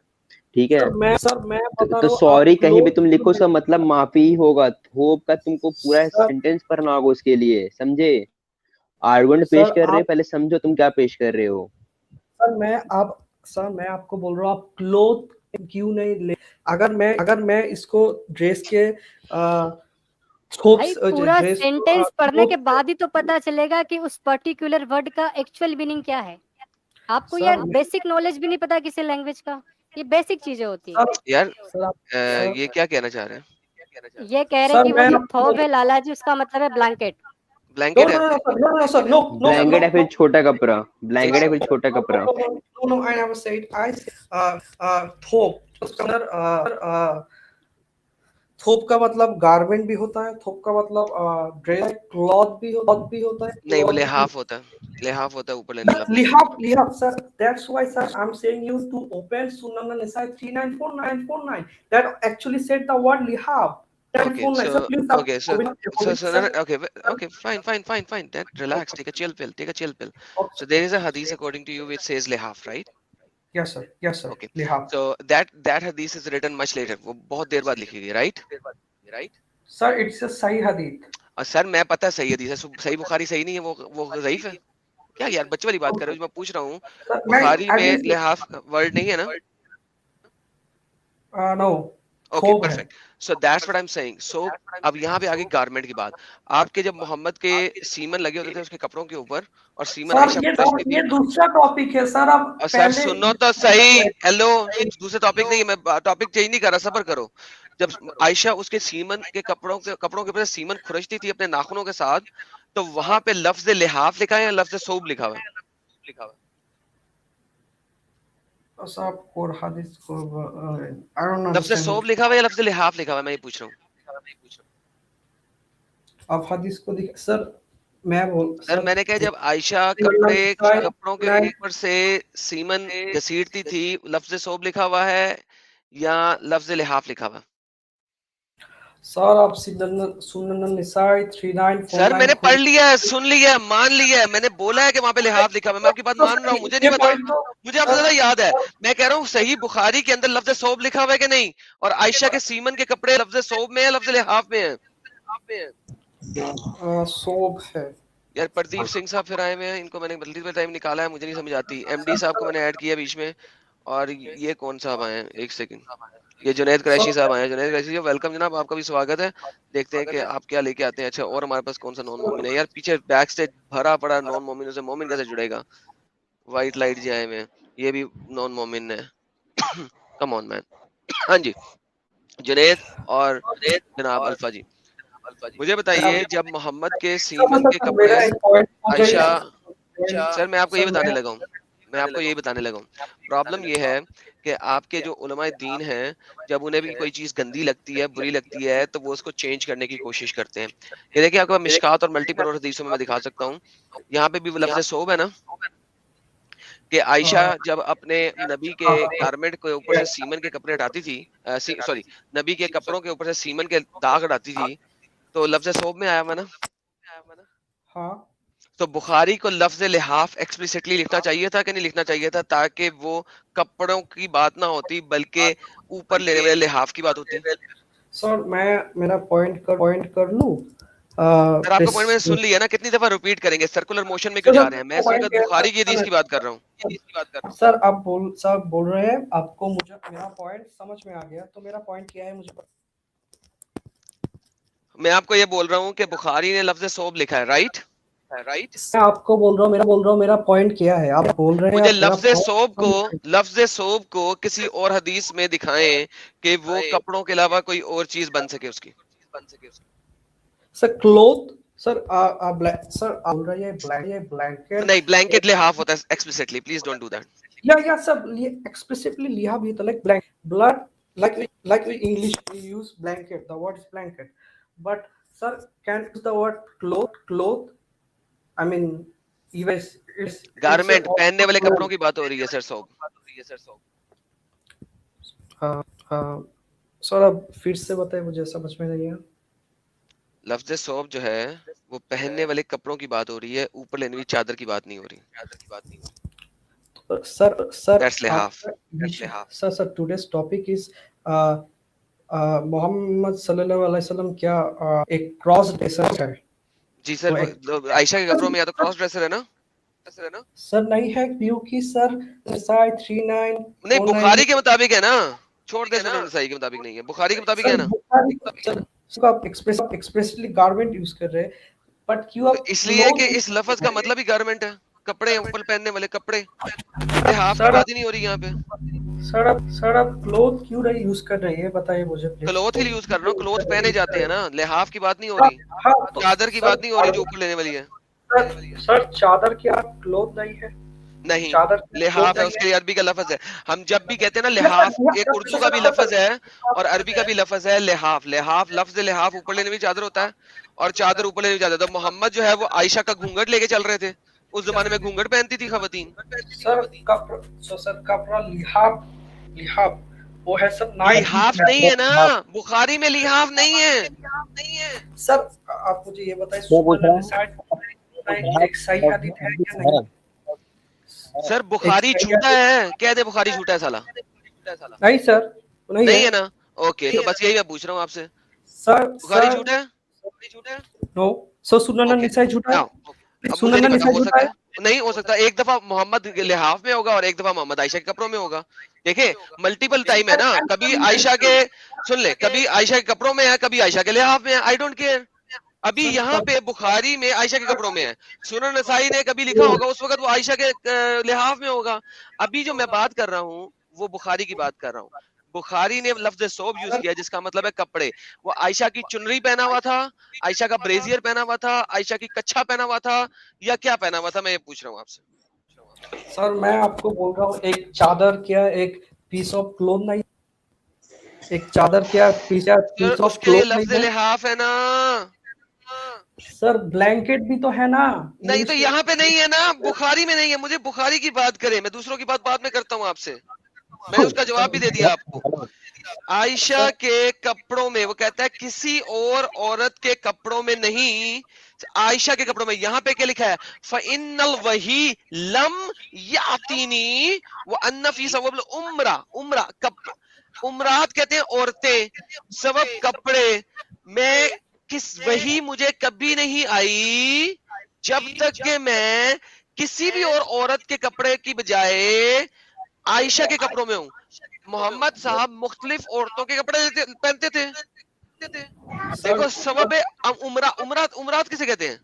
Speaker 3: ठीक है?
Speaker 2: सर मैं बता
Speaker 3: तो
Speaker 2: रहा हूँ, आप
Speaker 3: सॉरी कहीं भी तुम लिखो
Speaker 2: क्लोथ,
Speaker 3: उसका मतलब माफी ही होगा। थोप का तुमको पूरा
Speaker 2: सर
Speaker 3: सेंटेंस पढ़ना होगा उसके लिए, समझे? आर्गुमेंट पेश
Speaker 2: सर
Speaker 3: कर रहे
Speaker 2: आप
Speaker 3: हो, पहले समझो तुम क्या पेश कर रहे हो।
Speaker 2: सर मैं आप सर मैं आपको बोल रहा हूँ, आप क्लोथ क्यों नहीं ले, अगर मैं इसको ड्रेस के
Speaker 1: भाई
Speaker 2: थोप्स
Speaker 1: पूरा
Speaker 2: ड्रेस
Speaker 1: सेंटेंस पढ़ने के बाद ही तो पता चलेगा कि उस पर्टिकुलर वर्ड का एक्चुअल मीनिंग क्या है। आपको
Speaker 2: सर
Speaker 1: यार बेसिक नॉलेज भी नहीं पता किसी लैंग्वेज का, ये बेसिक चीजें होती हैं।
Speaker 2: सर
Speaker 4: यार
Speaker 2: सर आप सर
Speaker 4: ये क्या कहना चाह रहे हैं?
Speaker 1: ये कह रहे
Speaker 2: सर
Speaker 1: कि वो
Speaker 2: मैं
Speaker 1: जो
Speaker 2: आपको
Speaker 1: थोब है लाला जी, उसका मतलब है ब्लैंकेट।
Speaker 4: ब्लैंकेट है?
Speaker 2: No sir, no no sir,
Speaker 3: blanket
Speaker 2: no
Speaker 3: है फिर छोटा कपड़ा,
Speaker 4: एक
Speaker 3: ब्लैंकेट है फिर
Speaker 4: सेकंड।
Speaker 3: छोटा कपड़ा।
Speaker 2: नो आई नेवर सेड, आई थोप उसके अंदर थोप का मतलब गारमेंट भी होता है, थोप का मतलब ड्रेस क्लॉथ भी होता है,
Speaker 4: नहीं वो
Speaker 2: क्लॉथ भी
Speaker 4: लिहाफ होता है, लिहाफ होता है ऊपर लेने वाला।
Speaker 2: लिहाफ sir, that's why sir I'm saying you to open Sunan an-Nisa 3949. That actually said the word lihaf.
Speaker 4: Okay,
Speaker 2: 3949 sir,
Speaker 4: so
Speaker 2: please
Speaker 4: okay, so
Speaker 2: open,
Speaker 4: so
Speaker 2: sir.
Speaker 4: no, okay, okay, fine. Then relax, take a chill pill. So there is a hadith according to you which says lihaf, right?
Speaker 2: Yes sir,
Speaker 4: Okay,
Speaker 2: lihaf.
Speaker 4: so that hadith is written much later. वो बहुत देर बाद लिखी गई, right?
Speaker 2: Sir, it's a Sahih hadith.
Speaker 4: और सर मैं पता है सही हदीस है, सही बुखारी सही नहीं है, वो ज़ईफ है क्या यार? बच्चे वाली बात कर रहे हो? जो मैं पूछ रहा हूँ,
Speaker 2: Sir,
Speaker 4: बुखारी
Speaker 2: I
Speaker 4: में
Speaker 2: will
Speaker 4: लिहाफ वर्ड नहीं है ना?
Speaker 2: no,
Speaker 4: ओके
Speaker 2: thob है।
Speaker 4: Perfect, so that's what I am saying. So अब यहाँ पे आगे गारमेंट की बात। आपके जब मोहम्मद के सीमन लगे होते थे उसके कपड़ों के ऊपर, और सीमन आयशा खुरच की थी।
Speaker 2: ये दूसरा टॉपिक है सर, अब
Speaker 4: और सर
Speaker 2: पहले
Speaker 4: सुनो तो सही, हेलो, ये दूसरा टॉपिक नहीं है, मैं टॉपिक चेंज नहीं कर रहा, सब्र करो। जब आयशा उसके सीमन के कपड़ों के ऊपर सीमन खुरचती थी अपने नाखूनों के साथ, तो वहां पे लफ्ज लिहाफ लिखा है या लफ्ज सोब लिखा हुआ है?
Speaker 2: साहब और hadith को I don't
Speaker 4: लफ्ज
Speaker 2: understand.
Speaker 4: सोब लिखा हुआ है या लफ्ज लिहाफ लिखा हुआ है, मैं ये पूछ रहा हूँ।
Speaker 2: आप hadith को देख सर, मैं बोल
Speaker 4: सर मैंने कहा जब आयशा कपड़ों के ऊपर से सीमन घसीटती थी, लफ्ज सोब लिखा हुआ है या लफ्ज लिहाफ लिखा हुआ?
Speaker 2: सर आप सुनन निसाई 3949।
Speaker 4: सर मैंने पढ़ लिया है, सुन लिया है, मान लिया है, मैंने बोला है कि वहां पे लिहाफ लिखा हुआ है, मैं आपकी बात मान रहा हूँ, मुझे नहीं पता, मुझे आपसे ज्यादा याद है। मैं कह रहा हूँ सही बुखारी के अंदर लफ्ज सोब लिखा हुआ है कि नहीं, और आयशा के सीमन के कपड़े लफ्ज सोब में है लफ्ज लिहाफ में है?
Speaker 2: सोब है।
Speaker 4: यार प्रदीप सिंह साहब फिर आए हुए हैं, इनको मैंने जल्दी में टाइम निकाला है, मुझे नहीं समझ आती। एमडी साहब को मैंने ऐड किया बीच में, और ये कौन साहब आए हैं, एक सेकंड, ये जुनैद कुरैशी साहब आए हैं। जुनैद कुरैशी, वेलकम जनाब, आपका भी स्वागत है। देखते हैं कि आप क्या लेके आते हैं। अच्छा, और हमारे पास कौन सा नॉन मोमिन है यार? पीछे बैक स्टेज भरा पड़ा नॉन मोमिनों से, मोमिन कैसे जुड़ेगा? व्हाइट लाइट जी आए हुए हैं, ये भी नॉन मोमिन है। Come on man. हाँ जी, जुनैद और जनाब अल्फा जी, मुझे बताइए जब मोहम्मद के सीमन के कपड़े आयशा, सर मैं आपको ये बताने लगा हूँ, प्रॉब्लम ये है कि आपके जो उलमाए दीन हैं, जब उन्हें भी कोई चीज गंदी लगती है, बुरी लगती है, तो वो उसको चेंज करने की कोशिश करते हैं। ये देखिए आपके पास मिशकात और मल्टीपल और हदीसों में मैं दिखा सकता हूँ, यहाँ पे भी लफ्ज सोब है ना, कि आयशा जब अपने नबी के गारमेंट के ऊपर से सीमन के कपड़े हटाती थी, सॉरी नबी के कपड़ों के ऊपर से सीमन के दाग हटाती थी, तो लफ्ज सोब में आया हुआ ना?
Speaker 2: हाँ,
Speaker 4: तो बुखारी को लफ्ज लिहाफ एक्सप्लिसिटली लिखना चाहिए था कि नहीं लिखना चाहिए था, ताकि वो कपड़ों की बात ना होती बल्कि ऊपर लेने वाले लिहाफ की बात होती?
Speaker 2: सर मैं मेरा पॉइंट कर लूं।
Speaker 4: सर आपका पॉइंट मैंने सुन लिया ना, कितनी दफा रिपीट करेंगे? सर्कुलर मोशन में क्यों जा रहे हैं? मैं सिर्फ बुखारी की हदीस की बात कर रहा हूँ।
Speaker 2: सर आप बोल रहे हैं, आपको मुझे मेरा पॉइंट समझ में आ गया, तो मेरा पॉइंट क्या है मुझे
Speaker 4: मैं आपको ये बोल रहा हूँ कि बुखारी ने लफ्ज सोब लिखा है, राइट?
Speaker 2: मैं आपको बोल रहा हूँ मेरा पॉइंट क्या है, आप बोल रहे हैं
Speaker 4: मुझे लफ्ज सोब को किसी और हदीस में दिखाएं कि वो कपड़ों के अलावा कोई और चीज बन सके उसकी।
Speaker 2: सर क्लोथ, सर सर आप बोल रहे हैं ब्लैंकेट
Speaker 4: नहीं, ब्लैंकेट लिहाफ होता है explicitly, please don't do that.
Speaker 2: या सर एक्सप्लिसिटली लिहा भी तो like blood like we English we use blanket, the word is blanket, but sir can use the word cloth, I mean even it's
Speaker 4: garment, पहनने वाले कपड़ों की बात हो रही है सर, सोब।
Speaker 2: सर अब फिर से बताइए, मुझे समझ में नहीं आया।
Speaker 4: लफ्ज सोब जो है वो पहनने वाले कपड़ों की बात हो रही है, ऊपर लेने वाली चादर की बात नहीं हो रही।
Speaker 2: सर
Speaker 4: That's लिहाफ।
Speaker 2: Sir today's topic is Muhammad सल्लल्लाहु अलैहि वसल्लम क्या एक क्रॉस ड्रेसर है?
Speaker 4: जी सर, आयशा के कपड़ों में या तो क्रॉस ड्रेसर है ना?
Speaker 2: सर नहीं है, क्योंकि सर नसाई 39
Speaker 4: नहीं, बुखारी के मुताबिक है ना, छोड़ दे सर, नसाई के मुताबिक नहीं है, बुखारी के मुताबिक है ना।
Speaker 2: सर आप एक्सप्रेसली गारमेंट यूज कर रहे हैं, बट क्यों आप
Speaker 4: इसलिए कि इस लफ्ज का मतलब ही गारमेंट है, कपड़े, ऊपर पहनने वाले कपड़े। लिहाफ की बात ही नहीं हो रही यहाँ पे।
Speaker 2: सर आप क्लोथ क्यों नहीं यूज कर रहे हैं, बताइए मुझे प्लीज।
Speaker 4: क्लोथ ही यूज कर रहा हूँ, क्लोथ पहने जाते हैं ना, लिहाफ की बात नहीं हो रही, चादर की बात नहीं हो रही जो ऊपर लेने वाली है।
Speaker 2: सर चादर क्या क्लोथ नहीं है?
Speaker 4: नहीं,
Speaker 2: चादर
Speaker 4: लिहाफ है, उसके लिए अरबी का लफ्ज है। हम जब भी कहते हैं ना लिहाफ, एक उर्दू का भी लफ्ज है और अरबी का भी लफ्ज है लिहाफ। लिहाफ, लफ्ज लिहाफ ऊपर लेने भी चादर होता है और चादर ऊपर लेने भी चादर। तो मोहम्मद जो है वो आयशा का घूंघट लेके चल रहे थे, उस जमाने में घूंघट पहनती थी खवातीन।
Speaker 2: सर कपड़ा लिहाफ, लिहाफ वो है सर नाइट।
Speaker 4: लिहाफ नहीं है ना, बुखारी में लिहाफ नहीं है।
Speaker 2: सर आप मुझे ये बताइए,
Speaker 5: मैं पूछ रहा हूँ,
Speaker 2: सुनन एक सही हदीस है या नहीं?
Speaker 4: सर बुखारी झूठा है, कह दे बुखारी झूठा है साला।
Speaker 2: नहीं सर,
Speaker 4: नहीं है ना, ओके, तो बस यही मैं पूछ रहा हूँ आपसे,
Speaker 2: सर
Speaker 4: बुखारी झूठा है?
Speaker 2: नो सर, सुनन
Speaker 4: ओके,
Speaker 2: निसाई झूठा है।
Speaker 4: नाउ अब मुझे
Speaker 2: सुनन
Speaker 4: नहीं पता,
Speaker 2: निसाई
Speaker 4: हो
Speaker 2: झूठा
Speaker 4: सकता
Speaker 2: है।
Speaker 4: है, नहीं हो सकता, एक दफा मोहम्मद लिहाफ में होगा और एक दफा मोहम्मद आयशा के कपड़ों में होगा। देखिए मल्टीपल टाइम है ना, कभी आयशा के, सुन ले, कभी आयशा के कपड़ों में है, कभी आयशा के लिहाफ में है, आई डोंट केयर। अभी यहाँ पे बुखारी में आयशा के कपड़ों में है, सुनन नसाई ने कभी लिखा होगा उस वक्त वो आयशा के लिहाफ में होगा। अभी जो मैं बात कर रहा हूँ वो बुखारी की बात कर रहा हूँ। बुखारी ने लफ्ज सोब यूज किया जिसका मतलब है कपड़े। वो आयशा की चुनरी पहना हुआ था, आयशा का ब्रेजियर पहना हुआ था, आयशा की कच्छा पहना हुआ था, या क्या पहना हुआ था, मैं ये पूछ रहा हूँ आपसे।
Speaker 2: सर मैं आपको बोल रहा हूँ, एक चादर क्या एक पीस ऑफ क्लोथ नहीं, एक चादर क्या पीस ऑफ
Speaker 4: उसके लिए
Speaker 2: क्लोथ
Speaker 4: लफ्ज
Speaker 2: नहीं है?
Speaker 4: लिहाफ है ना।
Speaker 2: सर ब्लैंकेट भी तो है ना।
Speaker 4: नहीं तो यहाँ पे नहीं है ना, बुखारी में नहीं है। मुझे बुखारी की बात करें, मैं दूसरों की बात बाद में करता हूँ आपसे। मैंने उसका जवाब भी दे दिया आपको। आयशा के कपड़ों में, वो कहता है किसी और औरत के कपड़ों में नहीं, आयशा के कपड़ों में। यहाँ पे क्या लिखा है, फ़इन्नल वही लम यातीनी व अन्ना फी सबब उम्रा। उम्रा उमरात कहते हैं औरतें, सबब कपड़े। मैं वही मुझे कभी नहीं आई जब तक कि मैं किसी भी और औरत के कपड़े की बजाय आयशा के कपड़ों में हूँ। मोहम्मद साहब मुख्तलिफ औरतों के कपड़े पहनते थे। देखो सबब उमरात किसे कहते हैं?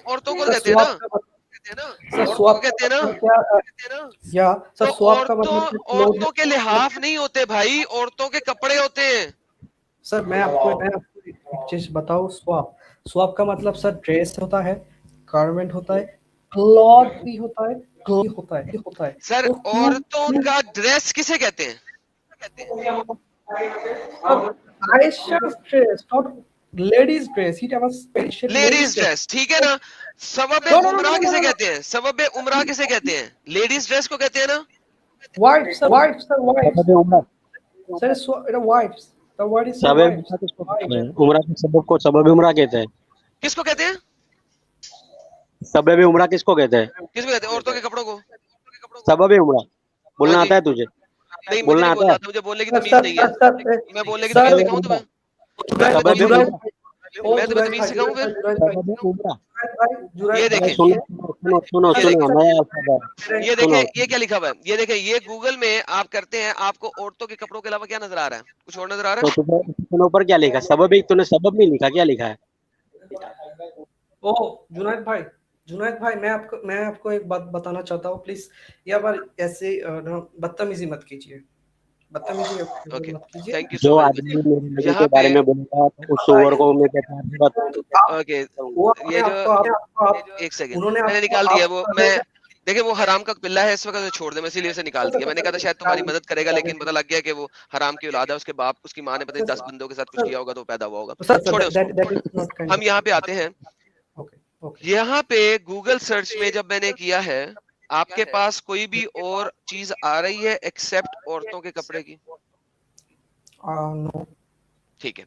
Speaker 4: औरतों को कहते हैं ना, औरतों को कहते हैं ना।
Speaker 2: या सर
Speaker 4: तो
Speaker 2: स्वाब का मतलब
Speaker 4: औरतों के लिहाफ नहीं होते भाई, औरतों के कपड़े होते हैं।
Speaker 2: सर मैं आपको एक चीज बताऊं, स्वाब का मतलब सर ड्रेस होता है, गारमेंट होता है, क्लॉथ भी होता है, होता है
Speaker 4: सर
Speaker 2: तो
Speaker 4: औरतों का ड्रेस किसे कहते हैं?
Speaker 2: आयशा's dress, not ladies dress. It was special
Speaker 4: ladies dress, ठीक है ना। सबब
Speaker 2: No, no, no,
Speaker 4: उमरा
Speaker 2: no, no,
Speaker 4: किसे
Speaker 2: no.
Speaker 4: कहते हैं? सबब उमरा किसे कहते हैं? लेडीज ड्रेस को कहते हैं ना।
Speaker 2: White, sir, white.
Speaker 5: सबब उमरा,
Speaker 2: Sir, white. The word is
Speaker 5: सबब
Speaker 2: white.
Speaker 5: उमरा किसको कहते हैं? उमरा के सबब को सबब उमरा कहते हैं।
Speaker 4: किसको कहते हैं?
Speaker 5: सबब उमरा किसको कहते हैं?
Speaker 4: किसको कहते हैं? औरतों के कपड़ों को।
Speaker 5: सबब उमरा बोलना
Speaker 4: हाँ जी।
Speaker 5: आता है तुझे?
Speaker 4: नहीं मुझे
Speaker 5: बोलना
Speaker 4: नहीं
Speaker 5: आता
Speaker 4: बोलना
Speaker 5: है?
Speaker 4: आता, मुझे बोलने की
Speaker 2: Sir,
Speaker 4: तमीज नहीं है। मैं बोलने की तमीज सिखाऊं तुम्हें? मैं तुम्हें तमीज सिखाऊं फिर?
Speaker 5: सबब उमरा,
Speaker 4: ये देखें,
Speaker 5: सुनो सुनो सुनो, मैं
Speaker 4: ये देखें, ये क्या लिखा हुआ है, ये देखें, ये गूगल में आप करते हैं, आपको औरतों के कपड़ों के अलावा क्या नजर आ रहा है? कुछ और नजर आ रहा
Speaker 5: तो
Speaker 4: है?
Speaker 5: तुझे ऊपर क्या लिखा? सबब, एक तूने सबब नहीं लिखा, क्या लिखा है?
Speaker 2: ओ जुनैद भाई मैं आपको एक बात बताना चाहता हूँ, प्लीज यहाँ पर ऐसे बदतमीजी मत कीजिए, बदतमीजी
Speaker 4: ओके,
Speaker 2: मत कीजिए।
Speaker 4: थैंक यू
Speaker 5: जो
Speaker 4: सो मच।
Speaker 5: आदमी मेरे नबी
Speaker 4: यहाँ
Speaker 5: के बारे
Speaker 4: पे
Speaker 5: में बोलेगा तो उस ओवर को मैं कहता हूँ
Speaker 4: ओके,
Speaker 2: वो
Speaker 4: ये जो एक सेकंड मैंने निकाल दिया वो, मैं देखिए वो हराम का पिल्ला है इस वक्त, छोड़ दे, मैं इसीलिए उसे निकाल दिया। मैंने कहा था शायद तुम्हारी मदद करेगा, लेकिन पता लग गया कि वो हराम की औलाद है, उसके बाप उसकी माँ ने पता नहीं 10 बंदों के साथ कुछ किया होगा तो पैदा हुआ होगा। छोड़े उसको, हम यहाँ पे आते हैं। यहाँ पे गूगल सर्च में जब मैंने किया है, आपके पास कोई भी और चीज आ रही है एक्सेप्ट औरतों के कपड़े की? ठीक है,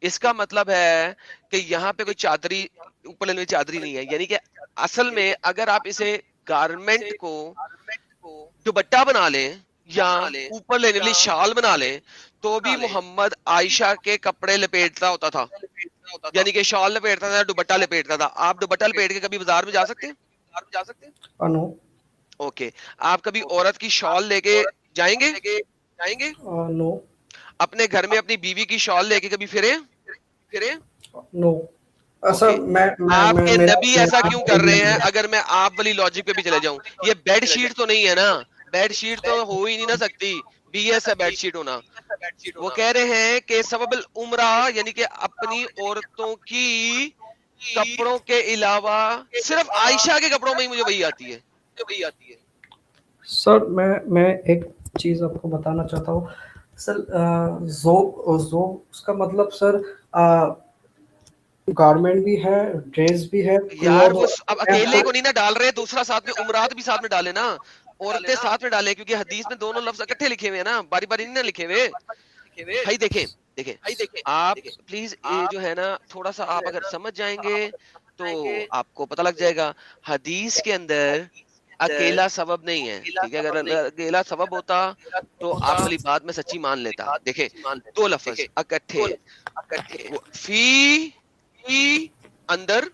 Speaker 4: इसका मतलब है कि यहाँ पे कोई चादरी, ऊपर लेने वाली चादरी नहीं है। यानी कि असल में अगर आप इसे गारमेंट को दुपट्टा बना लें या ऊपर लेने वाली शाल बना लें तो भी मोहम्मद आयशा के कपड़े लपेटता होता था, यानी कि शॉल लपेटता था, दुपट्टा लपेटता था। आप दुपट्टा लपेट के कभी बाजार में जा सकते हैं?
Speaker 2: नो।
Speaker 4: ओके, आप कभी औरत की शॉल लेके जाएंगे?
Speaker 2: नो।
Speaker 4: अपने घर में अपनी बीवी की शॉल लेके कभी फिरे?
Speaker 2: नो।
Speaker 4: आपके नबी ऐसा क्यों कर रहे हैं? अगर मैं आप वाली लॉजिक पे भी चले जाऊं, ये बेड शीट तो नहीं है ना, बेड शीट तो हो ही नहीं ना सकती, बीएस है बेड शीट होना। वो कह रहे हैं कि सबब उमरा यानी कि अपनी औरतों की कपड़ों के अलावा सिर्फ आयशा के कपड़ों में ही मुझे वही आती है।
Speaker 2: सर मैं एक चीज आपको बताना चाहता हूँ सर। जो उसका मतलब सर गारमेंट भी है, ड्रेस भी है,
Speaker 4: यार
Speaker 2: क्लॉथ
Speaker 4: वो अब अकेले को नहीं ना डाल रहे, दूसरा साथ में उमरात भी साथ में डाले ना, औरतें साथ में डाले, क्योंकि हदीस में दोनों लफ्ज इकट्ठे लिखे हुए हैं ना, बारी बारी नहीं ना लिखे हुए। भाई देखें देखें, आप प्लीज ये जो है ना थोड़ा सा आप अगर समझ जाएंगे तो आपको पता लग जाएगा। हदीस के अंदर अकेला सबब नहीं है, ठीक है? अगर अकेला सबब होता तो आप वाली बात में सच्ची मान लेता। देखें, दो लफ्ज इकट्ठे, फी अंदर,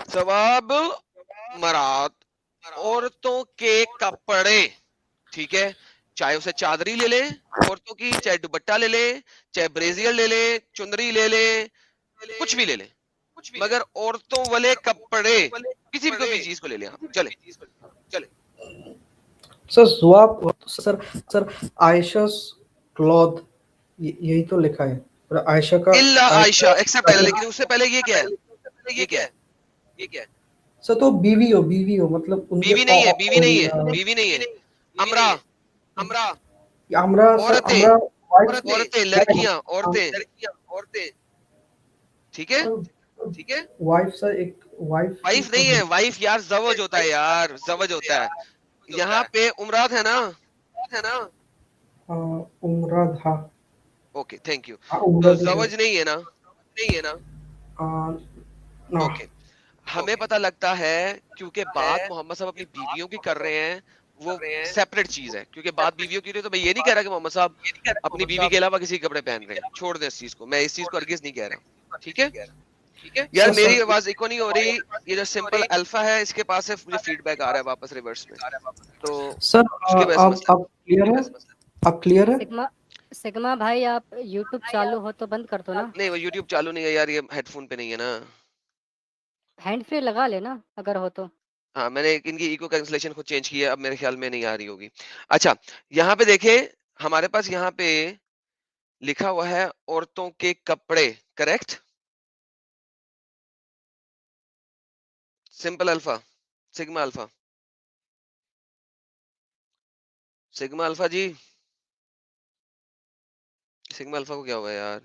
Speaker 4: सवाब मरात, औरतों के कपड़े, ठीक है? चाहे उसे चादरी ले ले औरतों की, चाहे दुपट्टा ले ले, चाहे ब्रेजियर ले ले, चुनरी ले ले, कुछ भी ले ले, मगर औरतों वाले कपड़े किसी भी कोई भी चीज को ले ले आप। चले
Speaker 2: सर जुआब सर आयशा क्लॉथ यही तो लिखा है। और आयशा का
Speaker 4: इल्ला आयशा एक्सेप्ट है, लेकिन उससे पहले ये क्या है? ये क्या है?
Speaker 2: सर तो बीवी हो मतलब उनके
Speaker 4: बीवी नहीं है, बीवी नहीं है, बीवी नहीं है। अमरा
Speaker 2: हमरा सर
Speaker 4: औरतें,
Speaker 2: वाइफ
Speaker 4: औरतें, लड़कियां, औरतें, ठीक है?
Speaker 2: वाइफ सर एक वाइफ
Speaker 4: वाइफ नहीं है, वाइफ यार जवज होता है यार, जवज होता है। यहाँ पे उमरात है ना?
Speaker 2: उमराद हाँ
Speaker 4: ओके थैंक यू। तो
Speaker 2: उमराद
Speaker 4: जवज नहीं है ना?
Speaker 2: ना
Speaker 4: ओके, हमें पता लगता है क्योंकि बात मोहम्मद साहब अपनी बीवियों की कर रहे हैं, वो सेपरेट चीज है। क्योंकि बात बीवियों की रही है तो मैं ये नहीं कह रहा कि मोहम्मद साहब अपनी बीवी के अलावा किसी के कपड़े पहन रहे हैं, छोड़ दें इस चीज को, मैं इस चीज को हरगिज नहीं कह रहा। ठीक है यार,
Speaker 2: सर,
Speaker 4: मेरी आवाज इको नहीं हो रही, ये जो सिंपल अल्फा है इसके पास से मुझे फीडबैक आ रहा है वापस रिवर्स में, तो
Speaker 2: सर
Speaker 4: उसके वजह से मसला
Speaker 2: आप क्लियर है? आप क्लियर है?
Speaker 1: सिग्मा सिग्मा भाई आप यूट्यूब चालू हो तो बंद कर दो ना,
Speaker 4: नहीं, वो यूट्यूब चालू नहीं है यार, ये हेडफोन पे नहीं है ना।
Speaker 1: हैंड फ्री लगा लेना अगर हो तो।
Speaker 4: हाँ, मैंने इनकी इको कैंसलेशन खुद चेंज की है, अब मेरे ख्याल में नहीं आ रही होगी। अच्छा, यहाँ पे देखें, हमारे पास यहाँ पे लिखा हुआ है औरतों के कपड़े, correct? Simple alpha, sigma alpha, sigma alpha जी, सिग्मा अल्फा को क्या हुआ यार?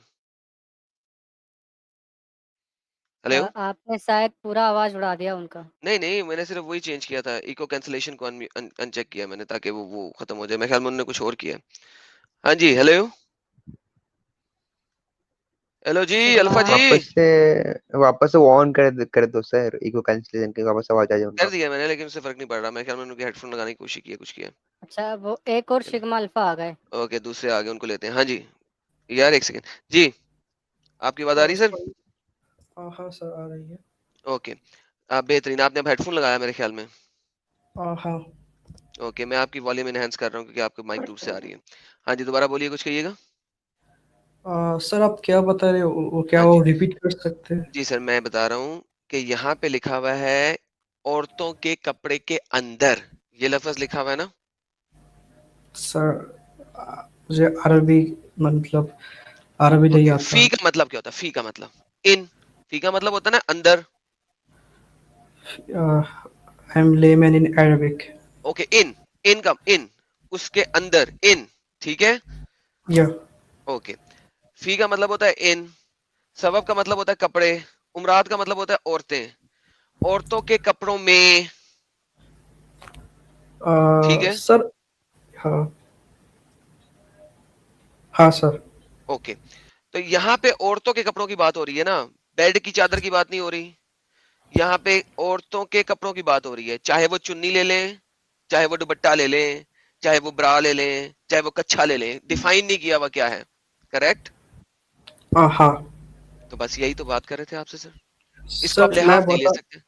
Speaker 4: हेलो?
Speaker 1: आपने शायद पूरा आवाज उड़ा दिया उनका।
Speaker 4: नहीं नहीं, मैंने सिर्फ वही चेंज किया था, इको कैंसलेशन को अनचेक किया मैंने, ताकि वो खत्म हो जाए। मेरे ख्याल में उन्होंने कुछ और किया है। हाँ जी, हेलो हेलो जी,
Speaker 1: सिग्मा
Speaker 4: अल्फा जी।
Speaker 3: वापस से वो ऑन कर दो सर, इको कैंसिलेशन के वापस आवाज आ जाए
Speaker 4: कर
Speaker 3: उनका।
Speaker 4: दिया मैंने, लेकिन उससे फर्क नहीं पड़ रहा। मेरे ख्याल में उनके हेडफोन लगाने की कोशिश की है, कुछ किया।
Speaker 1: अच्छा वो एक और सिग्मा अल्फा आ गए।
Speaker 4: ओके, दूसरे आगे उनको लेते हैं। हाँ जी यार, एक सेकंड जी, आपकी आवाज आ रही है सर?
Speaker 2: हाँ सर आ रही है।
Speaker 4: ओके, आप बेहतरीन, आपने अब हेडफोन लगाया मेरे ख्याल में।
Speaker 2: हाँ
Speaker 4: ओके, मैं आपकी वॉल्यूम एनहांस कर रहा हूँ क्योंकि आपकी माइक दूर से आ रही है। हाँ जी, दोबारा बोलिए, कुछ कहिएगा।
Speaker 2: सर आप क्या बता रहे हो वो क्या
Speaker 4: हाँ
Speaker 2: वो
Speaker 4: जी
Speaker 2: रिपीट कर सकते हैं?
Speaker 4: जी सर, मैं बता रहा हूँ कि यहाँ पे लिखा हुआ है औरतों के कपड़े के अंदर, ये लफ्ज लिखा हुआ है ना?
Speaker 2: सर मुझे अरबी मतलब अरबी नहीं
Speaker 4: ओके,
Speaker 2: आता।
Speaker 4: फी का मतलब क्या होता है? फी का मतलब इन, फी का मतलब होता है ना अंदर।
Speaker 2: I am layman in Arabic.
Speaker 4: Okay, इन का इन, उसके अंदर इन, ठीक है?
Speaker 2: या
Speaker 4: ओके, फी का मतलब होता है इन, सबब का मतलब होता है कपड़े, उमरात का मतलब होता है औरतें, औरतों के कपड़ों में, ठीक है?
Speaker 2: सर हाँ हाँ सर।
Speaker 4: ओके, तो यहाँ पे औरतों के कपड़ों की बात हो रही है ना, बेड की चादर की बात नहीं हो रही। यहाँ पे औरतों के कपड़ों की बात हो रही है, चाहे वो चुन्नी ले लें, चाहे वो दुपट्टा ले लें, चाहे वो ब्रा ले लें, चाहे वो कच्छा ले लें, डिफाइन नहीं किया हुआ क्या है, करेक्ट?
Speaker 2: हाँ
Speaker 4: तो बस यही तो बात कर रहे थे आपसे सर, इसको आप
Speaker 2: सर
Speaker 4: लिहाज नहीं ले सकते।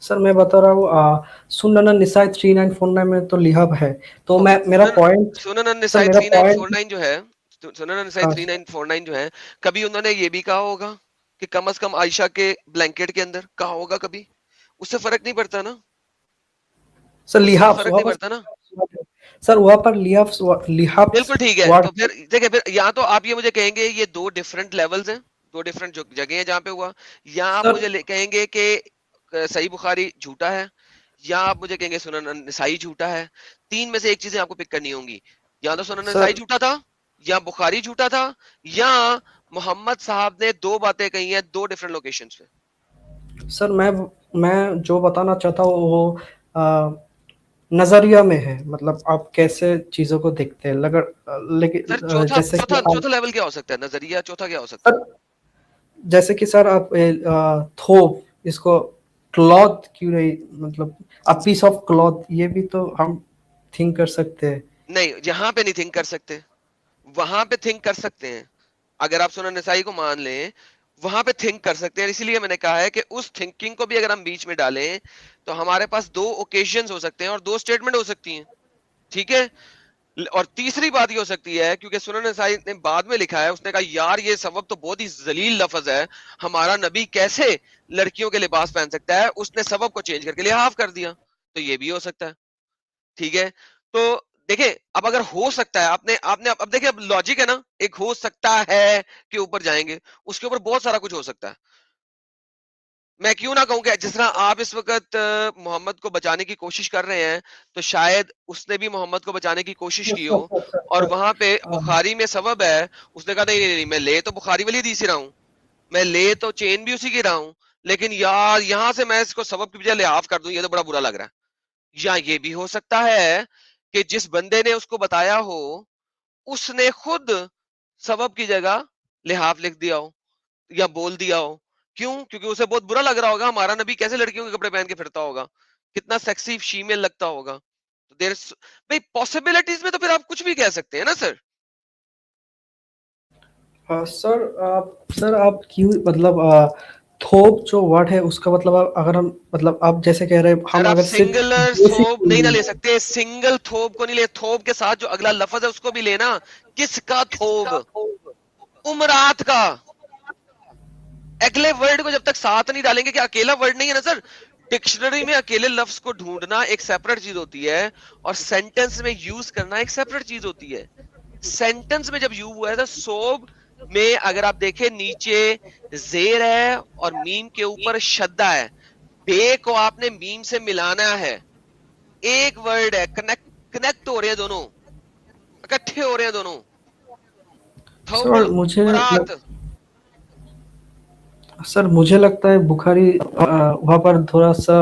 Speaker 2: सर मैं बता रहा हूँ सुनन निसाई 3949 में तो लिहाब है तो मैं मेरा पॉइंट
Speaker 4: सुनन
Speaker 2: सर
Speaker 4: निसाई
Speaker 2: मेरा पॉइंट
Speaker 4: 3949 जो है, सुनन निसाई
Speaker 2: हाँ
Speaker 4: 3949 जो है, कभी उन्होंने ये भी कहा होगा कि कम से कम आयशा के ब्लैंकेट के अंदर, कहा होगा कभी? उससे फर्क नहीं पड़ता ना,
Speaker 2: सर
Speaker 4: उससे
Speaker 2: लिहाफ
Speaker 4: फर्क नहीं पड़ता ना।
Speaker 2: सर वहाँ पर लिहाफ
Speaker 4: बिल्कुल ठीक है, तो फिर देखिए, फिर या तो आप ये मुझे कहेंगे ये दो डिफरेंट लेवल्स हैं, दो डिफरेंट जगह हैं जहाँ पे हुआ, या आप
Speaker 2: सर
Speaker 4: मुझे कहेंगे कि सही बुखारी झूठा है, या आप मुझे कहेंगे सुनन नसाई झूठा है। 3 में से एक चीजें आपको पिक करनी होंगी, या तो सुनन
Speaker 2: सर
Speaker 4: नसाई झूठा था, या बुखारी झूठा था, या मोहम्मद साहब ने 2 बातें कही हैं 2 डिफरेंट लोकेशंस पे।
Speaker 2: सर मैं जो बताना चाहता हूँ वो नजरिया में है, मतलब आप कैसे चीजों को देखते हैं। लेकिन
Speaker 4: सर चौथा
Speaker 2: जैसे कि
Speaker 4: चौथा
Speaker 2: आप
Speaker 4: चौथा लेवल क्या हो सकता है? नजरिया चौथा क्या हो सकता है?
Speaker 2: सर, जैसे कि सर आप थोप इसको क्लॉथ क्यों नहीं, मतलब अ पीस ऑफ क्लॉथ, ये भी तो हम थिंक कर सकते हैं।
Speaker 4: नहीं, यहाँ पे नहीं थिंक कर सकते, वहां पे थिंक कर सकते हैं। अगर आप सुनन नसाई को मान लें, वहां पे थिंक कर सकते हैं। इसीलिए मैंने कहा है कि उस थिंकिंग को भी अगर हम बीच में डालें तो हमारे पास 2 ओकेजन्स हो सकते हैं और 2 स्टेटमेंट हो सकती हैं, ठीक है। और तीसरी बात ये हो सकती है, क्योंकि सुनन नसाई ने बाद में लिखा है, उसने कहा यार ये सबब तो बहुत ही जलील लफ्ज है, हमारा नबी कैसे लड़कियों के लिबास पहन सकता है, उसने सबब को चेंज करके लिहाफ कर दिया, तो ये भी हो सकता है, ठीक है। तो देखिए, अब अगर हो सकता है, आपने आपने अब देखिए, अब लॉजिक है ना, एक हो सकता है के ऊपर जाएंगे, उसके ऊपर बहुत सारा कुछ हो सकता है। मैं क्यों ना कहूं कि जिस तरह आप इस वक्त मोहम्मद को बचाने की कोशिश कर रहे हैं, तो शायद उसने भी मोहम्मद को बचाने की कोशिश की हो, और वहां पे बुखारी में सबब है, उसने कहा नहीं नहीं नहीं, मैं ले तो बुखारी वाली हदीस ही रहा हूं, मैं ले तो चेन भी उसी की रहा हूं, लेकिन यार यहां से मैं इसको सबब की बजाय लिहाफ कर दूं, ये तो बड़ा बुरा लग रहा है। या ये भी हो सकता है कि जिस बंदे ने उसको बताया हो, उसने खुद सबब की जगह लिहाफ लिख दिया हो या बोल दिया हो। क्यों? क्योंकि उसे बहुत बुरा लग रहा होगा, हमारा नबी कैसे लड़कियों के कपड़े पहन के फिरता होगा, कितना सेक्सी फीमेल लगता होगा। तो देर भाई पॉसिबिलिटीज में तो फिर आप कुछ भी कह सकते हैं ना सर।
Speaker 2: सर आप क्यों, मतलब थोप जो वर्ड है उसका मतलब अगर हम, मतलब आप जैसे कह रहे हैं,
Speaker 4: सर
Speaker 2: हम
Speaker 4: आप
Speaker 2: अगर सिर्फ
Speaker 4: सिंगुलर
Speaker 2: बेसिक
Speaker 4: थोप नहीं ना ले सकते, सिंगल थोप को नहीं ले, थोप के साथ जो अगला लफ्ज है उसको भी लेना। किसका थोब? उमरात का। अगले वर्ड को जब तक साथ नहीं डालेंगे, कि अकेला वर्ड नहीं है ना सर, डिक्शनरी में अकेले लफ्ज को ढूंढना एक सेपरेट चीज होती है, और सेंटेंस में यूज करना एक सेपरेट चीज होती है। सेंटेंस में जब यूज हुआ है तो सोब में अगर आप देखें, नीचे जेर है और मीम के ऊपर शद्दा है, बे को आपने मीम से मिलाना है, एक वर्ड है, कनेक्ट कनेक्ट हो रहे हैं दोनों, इकट्ठे हो रहे हैं दोनों।
Speaker 2: सर
Speaker 4: थोब
Speaker 2: मुझे
Speaker 4: उमरात।
Speaker 2: सर मुझे लगता है बुखारी वहाँ पर थोड़ा सा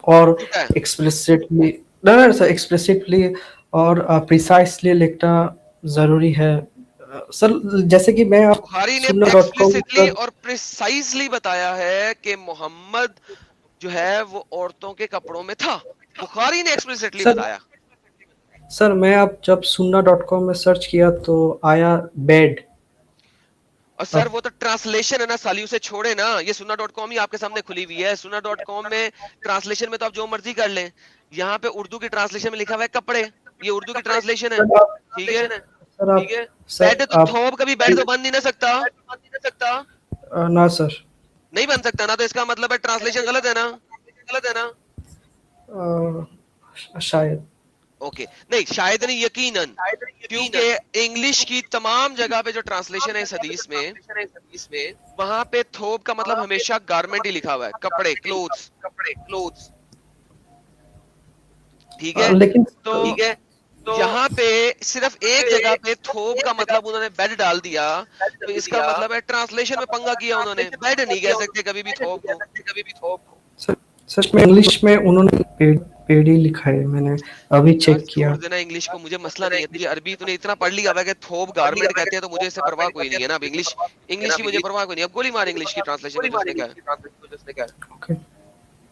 Speaker 2: और
Speaker 4: झूठा है।
Speaker 2: एक्सप्लिसिटली, नहीं सर, एक्सप्लिसिटली और प्रिसाइसली लिखना जरूरी है। सर जैसे कि मैं आप
Speaker 4: बुखारी ने
Speaker 2: सुन्ना डॉट कॉम
Speaker 4: एक्सप्लिसिटली
Speaker 2: पर,
Speaker 4: और प्रिसाइजली बताया है कि मोहम्मद जो है वो औरतों के कपड़ों में था। बुखारी ने एक्सप्लिसिटली
Speaker 2: सर
Speaker 4: बताया।
Speaker 2: सर मैं आप जब सुन्ना डॉट कॉम में सर्च किया तो आया बेड।
Speaker 4: और सर वो तो ट्रांसलेशन है ना साली, उसे छोड़े ना, ये सुन्ना डॉट कॉम ही आपके सामने खुली हुई है। सुन्ना डॉट कॉम में ट्रांसलेशन में तो आप जो मर्जी कर लें, यहाँ पे उर्दू की ट्रांसलेशन में लिखा हुआ है कपड़े, ये उर्दू की ट्रांसलेशन है, ठीक है।
Speaker 2: सर आप
Speaker 4: बेड
Speaker 2: सर
Speaker 4: तो
Speaker 2: आप
Speaker 4: थोप कभी बेड तो बन नहीं ना सकता,
Speaker 2: ना सर,
Speaker 4: नहीं बन सकता ना, तो इसका मतलब है ट्रांसलेशन गलत है ना, गलत है ना।
Speaker 2: शायद।
Speaker 4: ओके, नहीं शायद नहीं, यकीनन, क्योंकि इंग्लिश की तमाम जगह पे जो ट्रांसलेशन है इस हदीस में, वहां पे थोप का मतलब हमेशा गारमेंट ही लिखा हुआ है, कपड़े, क्लोथ्स, ठीक है।
Speaker 2: लेकिन
Speaker 4: तो यहाँ पे सिर्फ एक जगह पे थोप का मतलब उन्होंने बेड डाल दिया, तो इसका मतलब है ट्रांसलेशन में पंगा किया उन्होंने, बेड नहीं कह सकते कभी भी थोप को।
Speaker 2: सर सच में इंग्लिश में उन्होंने पेड़ ही लिखा है, मैंने अभी
Speaker 4: यार
Speaker 2: चेक
Speaker 4: छोड़
Speaker 2: किया।
Speaker 4: देना इंग्लिश को, मुझे मसला नहीं है, तुझे अरबी तूने इतना पढ़ लिया हुआ है कि थोप गारमेंट कहते हैं, तो मुझे इससे परवाह कोई नहीं है ना। अब इंग्लिश इंग्लिश की मुझे परवाह कोई नहीं, अब गोली मार इंग्लिश की ट्रांसलेशन को जिसने कहा,
Speaker 2: ओके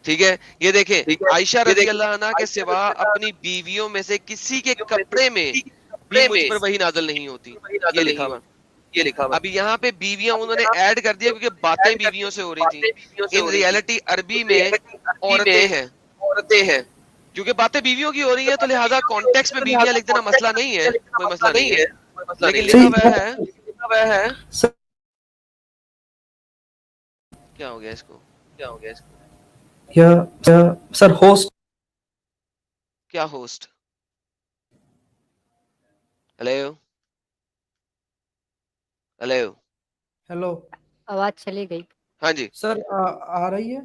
Speaker 4: ठीक है। ये देखें, आयशा रजी अल्लाह अन्हा के सिवा अपनी बीवियों में से किसी के कपड़े में भी मुझ पर वही नाजल नहीं होती, ये लिखा हुआ। अभी यहाँ पे बीवियां उन्होंने ऐड कर दिया क्योंकि बातें बीवियों से हो रही थी, इन रियलिटी अरबी में औरतें हैं, क्योंकि बातें बीवियों की हो रही है, तो लिहाजा कॉन्टेक्स्ट में बीवियां लिख देना मसला नहीं है, कोई मसला नहीं है, लेकिन लिखा
Speaker 2: सही
Speaker 4: हुआ है।
Speaker 2: सर,
Speaker 4: क्या हो गया इसको?
Speaker 2: यह सर होस्ट,
Speaker 4: क्या होस्ट? Hello hello.
Speaker 2: हेलो
Speaker 1: आवाज चली गई।
Speaker 4: हाँ जी,
Speaker 2: सर आ रही है।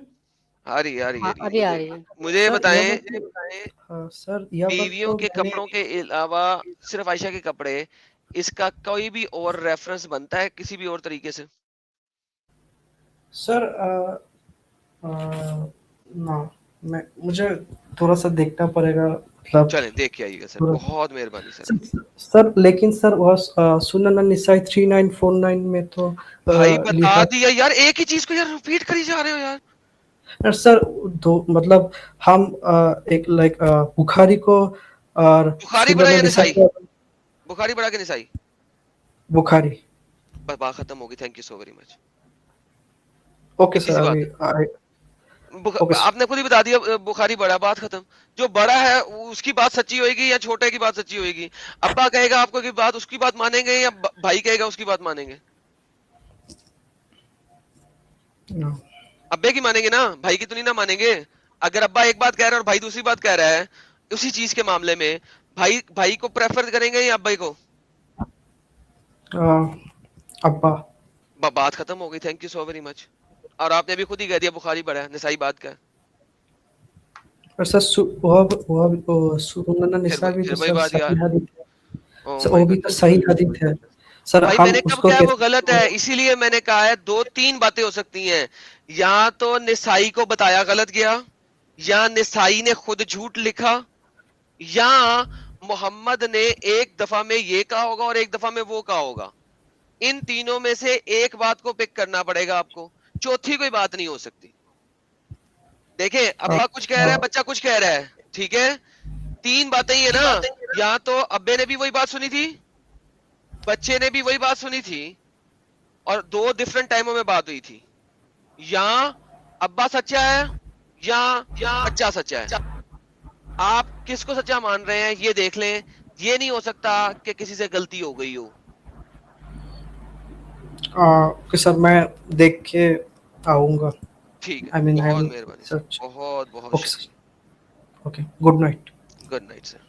Speaker 4: आ रही है, आ रही है,
Speaker 1: हाँ,
Speaker 4: आ रही
Speaker 1: अभी आ
Speaker 4: है।
Speaker 1: रही है।
Speaker 4: मुझे
Speaker 2: सर
Speaker 4: बताएं,
Speaker 2: यहाँ पर हाँ, सर यहाँ पर
Speaker 4: बीवियों
Speaker 2: तो
Speaker 4: के
Speaker 2: मैंने
Speaker 4: कपड़ों के अलावा सिर्फ आयशा के कपड़े, इसका कोई भी और रेफरेंस बनता है किसी भी और तरीके से?
Speaker 2: सर ना मुझे थोड़ा सा देखना पड़ेगा, मतलब
Speaker 4: चलें देख के आइएगा सर,
Speaker 2: थोड़ा
Speaker 4: बहुत मेहरबानी सर।
Speaker 2: सर लेकिन सर वह सुनन निसाई 3949 में तो
Speaker 4: भाई बता
Speaker 2: लिखा
Speaker 4: दिया यार, एक ही चीज को यार रिपीट करी जा रहे हो यार।
Speaker 2: सर दो, मतलब हम एक लाइक बुखारी को और
Speaker 4: बुखारी बड़ा
Speaker 2: सुनन
Speaker 4: या
Speaker 2: निसाई
Speaker 4: निसाई?
Speaker 2: को
Speaker 4: बुखारी बड़ा के निसाई?
Speaker 2: बुखारी।
Speaker 4: बस बात खत्म होगी, thank you so very much.
Speaker 2: Okay
Speaker 4: इतनी
Speaker 2: सर
Speaker 4: सी बात
Speaker 2: अभी
Speaker 4: है।
Speaker 2: Okay sir.
Speaker 4: आपने खुद ही बता दिया बुखारी बड़ा, बात खत्म। जो बड़ा है उसकी बात सच्ची होगी या छोटे की बात सच्ची होगी? अब्बा कहेगा आपको की बात, उसकी बात मानेंगे या भाई कहेगा उसकी बात मानेंगे?
Speaker 2: No.
Speaker 4: अब्बे की मानेंगे ना, भाई की तो नहीं ना मानेंगे। अगर अब्बा एक बात कह रहा है और भाई दूसरी बात कह रहा है उसी चीज के मामले में, भाई को प्रेफर करेंगे या अब्बा को?
Speaker 2: अब्बा।
Speaker 4: बात खत्म हो गई, thank you so very much. और आपने भी खुद ही कह दिया बुखारी बड़ा है, निसाई बात का है।
Speaker 2: और सर वह सुनन निसाई भी
Speaker 4: फिर
Speaker 2: तो
Speaker 4: वही
Speaker 2: सर
Speaker 4: बात
Speaker 2: सही
Speaker 4: यार।
Speaker 2: हदीस है
Speaker 4: ओह
Speaker 2: सर,
Speaker 4: माय
Speaker 2: वो भी तो
Speaker 4: गॉडनेस।
Speaker 2: सही हदीस है सर,
Speaker 4: भाई
Speaker 2: हम
Speaker 4: मैंने कब
Speaker 2: उसको
Speaker 4: कहा वो
Speaker 2: कहते
Speaker 4: गलत है, इसीलिए मैंने कहा है दो तीन बातें हो सकती हैं। या तो निसाई को बताया गलत गया, या निसाई ने खुद झूठ लिखा, या मोहम्मद ने एक दफा में ये कहा होगा और एक दफा में वो कहा होगा। इन तीनों में से एक बात को पिक करना पड़ेगा आपको, चौथी कोई बात नहीं हो सकती। देखें, अब्बा कुछ कह रहा है, बच्चा कुछ कह रहा है, ठीक है, तीन बातें ही है ना। या तो अब्बे ने भी वही बात सुनी थी, बच्चे ने भी वही बात सुनी थी, और दो डिफरेंट टाइमों में बात हुई थी। या अब्बा सच्चा है या बच्चा सच्चा है। आप किसको सच्चा मान रहे हैं ये देख लें। ये नहीं हो सकता कि किसी से गलती हो गई हो।
Speaker 2: कि सर मैं देख के आऊंगा।
Speaker 4: ठीक है,
Speaker 2: आई मीन
Speaker 4: बहुत मेहरबानी सर,
Speaker 2: सच।
Speaker 4: बहुत बहुत
Speaker 2: ओके
Speaker 4: शुक्रिया।
Speaker 2: Sir, okay, good night.
Speaker 4: Good night sir.